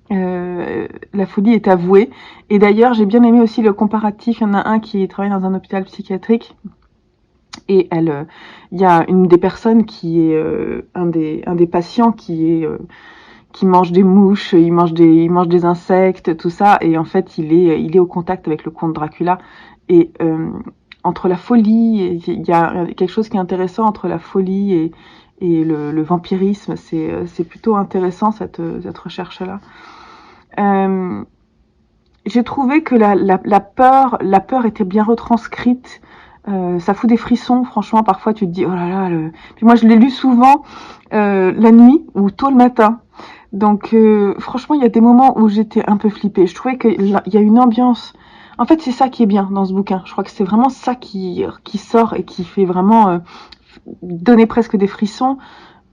A: est avouée. Et d'ailleurs, j'ai bien aimé aussi le comparatif. Il y en a un qui travaille dans un hôpital psychiatrique. Et il y a une des personnes qui est un des patients qui mange des mouches, il mange des insectes, tout ça, et en fait il est au contact avec le comte Dracula. Et entre la folie, il y a quelque chose qui est intéressant entre la folie et le vampirisme. C'est plutôt intéressant cette recherche-là. J'ai trouvé que la peur était bien retranscrite. Ça fout des frissons, franchement. Parfois, tu te dis, oh là là. Puis moi, je l'ai lu souvent la nuit ou tôt le matin. Donc, franchement, il y a des moments où j'étais un peu flippée. Je trouvais qu'il y a une ambiance. En fait, c'est ça qui est bien dans ce bouquin. Je crois que c'est vraiment ça qui sort et qui fait vraiment donner presque des frissons.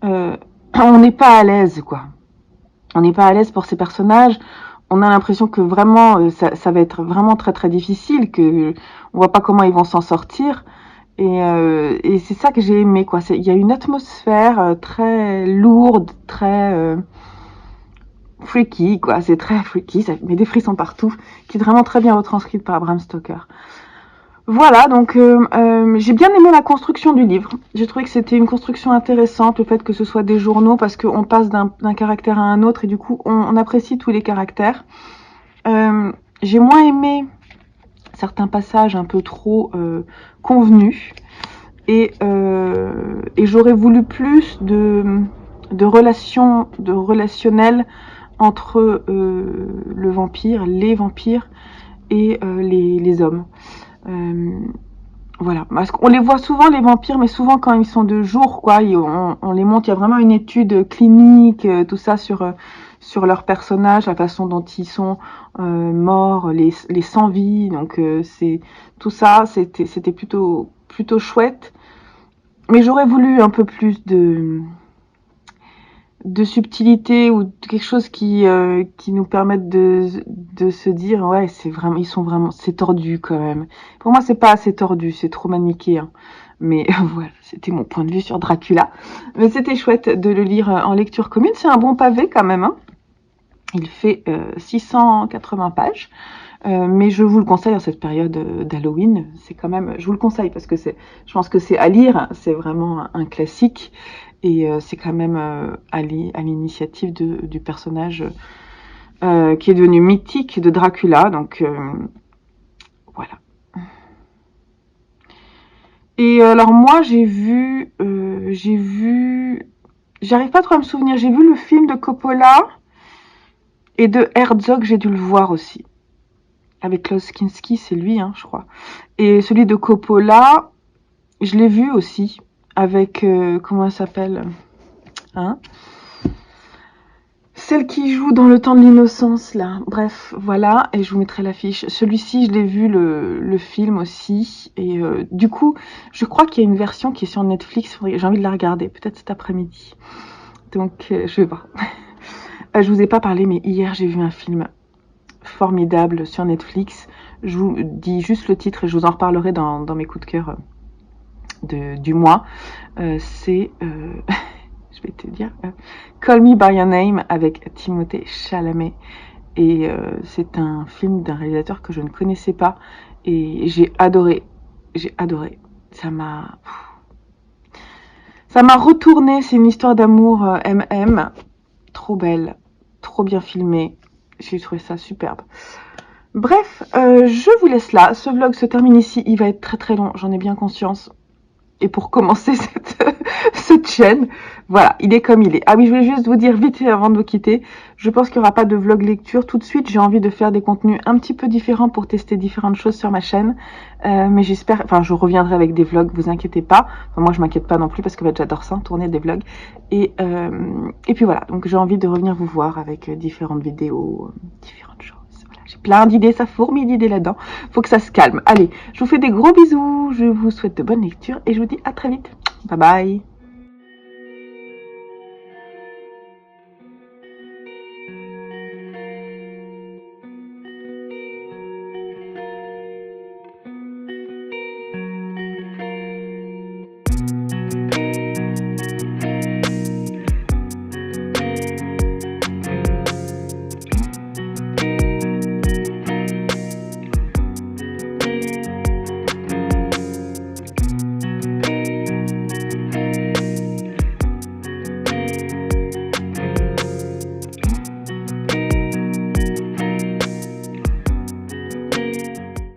A: On n'est pas à l'aise, quoi. On n'est pas à l'aise pour ces personnages. On a l'impression que vraiment, ça va être vraiment très très difficile, que on voit pas comment ils vont s'en sortir. Et c'est ça que j'ai aimé, quoi. Il y a une atmosphère très lourde, très freaky, quoi. C'est très freaky, ça met des frissons partout, qui est vraiment très bien retranscrite par Bram Stoker. Voilà, donc j'ai bien aimé la construction du livre. J'ai trouvé que c'était une construction intéressante, le fait que ce soit des journaux, parce qu'on passe d'un caractère à un autre, et du coup, on apprécie tous les caractères. J'ai moins aimé certains passages un peu trop convenus, et j'aurais voulu plus de relationnel entre le vampire, les vampires et les hommes. Voilà, parce qu'on les voit souvent les vampires, mais souvent quand ils sont de jour, quoi, on les montre. Il y a vraiment une étude clinique, tout ça sur leurs personnages, la façon dont ils sont morts, les sans-vie. Donc c'est tout ça, c'était plutôt chouette. Mais j'aurais voulu un peu plus de subtilité ou de quelque chose qui nous permette de se dire ouais c'est tordu quand même. Pour moi c'est pas assez tordu, c'est trop manichéen. Mais voilà, c'était mon point de vue sur Dracula. Mais c'était chouette de le lire en lecture commune, c'est un bon pavé quand même, hein. Il fait 680 pages. Mais je vous le conseille en cette période d'Halloween. C'est quand même, je vous le conseille parce que je pense que c'est à lire. C'est vraiment un classique et c'est quand même à l'initiative du personnage qui est devenu mythique de Dracula. Donc voilà. Et alors moi j'arrive pas trop à me souvenir. J'ai vu le film de Coppola et de Herzog. J'ai dû le voir aussi. Avec Klaus Kinski, c'est lui, hein, je crois. Et celui de Coppola, je l'ai vu aussi, avec, comment elle s'appelle, hein, celle qui joue dans Le Temps de l'Innocence, là. Bref, voilà, et je vous mettrai l'affiche. Celui-ci, je l'ai vu, le film aussi. Et du coup, je crois qu'il y a une version qui est sur Netflix. J'ai envie de la regarder, peut-être cet après-midi. Donc, je vais voir. Je vous ai pas parlé, mais hier, j'ai vu un film formidable sur Netflix. Je vous dis juste le titre et je vous en reparlerai dans mes coups de cœur du mois. C'est, je vais te dire, Call Me By Your Name avec Timothée Chalamet. Et c'est un film d'un réalisateur que je ne connaissais pas. Et j'ai adoré. J'ai adoré. Ça m'a retourné. C'est une histoire d'amour MM. Trop belle. Trop bien filmée. J'ai trouvé ça superbe. Bref, je vous laisse là. Ce vlog se termine ici. Il va être très très long, j'en ai bien conscience. Et pour commencer cette chaîne, voilà, il est comme il est. Ah oui, je voulais juste vous dire vite fait avant de vous quitter, je pense qu'il n'y aura pas de vlog lecture tout de suite. J'ai envie de faire des contenus un petit peu différents pour tester différentes choses sur ma chaîne. Mais j'espère, enfin je reviendrai avec des vlogs, vous inquiétez pas. Enfin, moi je m'inquiète pas non plus parce que bah, j'adore ça, tourner des vlogs. Et puis voilà, donc j'ai envie de revenir vous voir avec différentes vidéos, différentes choses. J'ai plein d'idées, ça fourmille d'idées là-dedans. Faut que ça se calme. Allez, je vous fais des gros bisous. Je vous souhaite de bonnes lectures et je vous dis à très vite. Bye bye.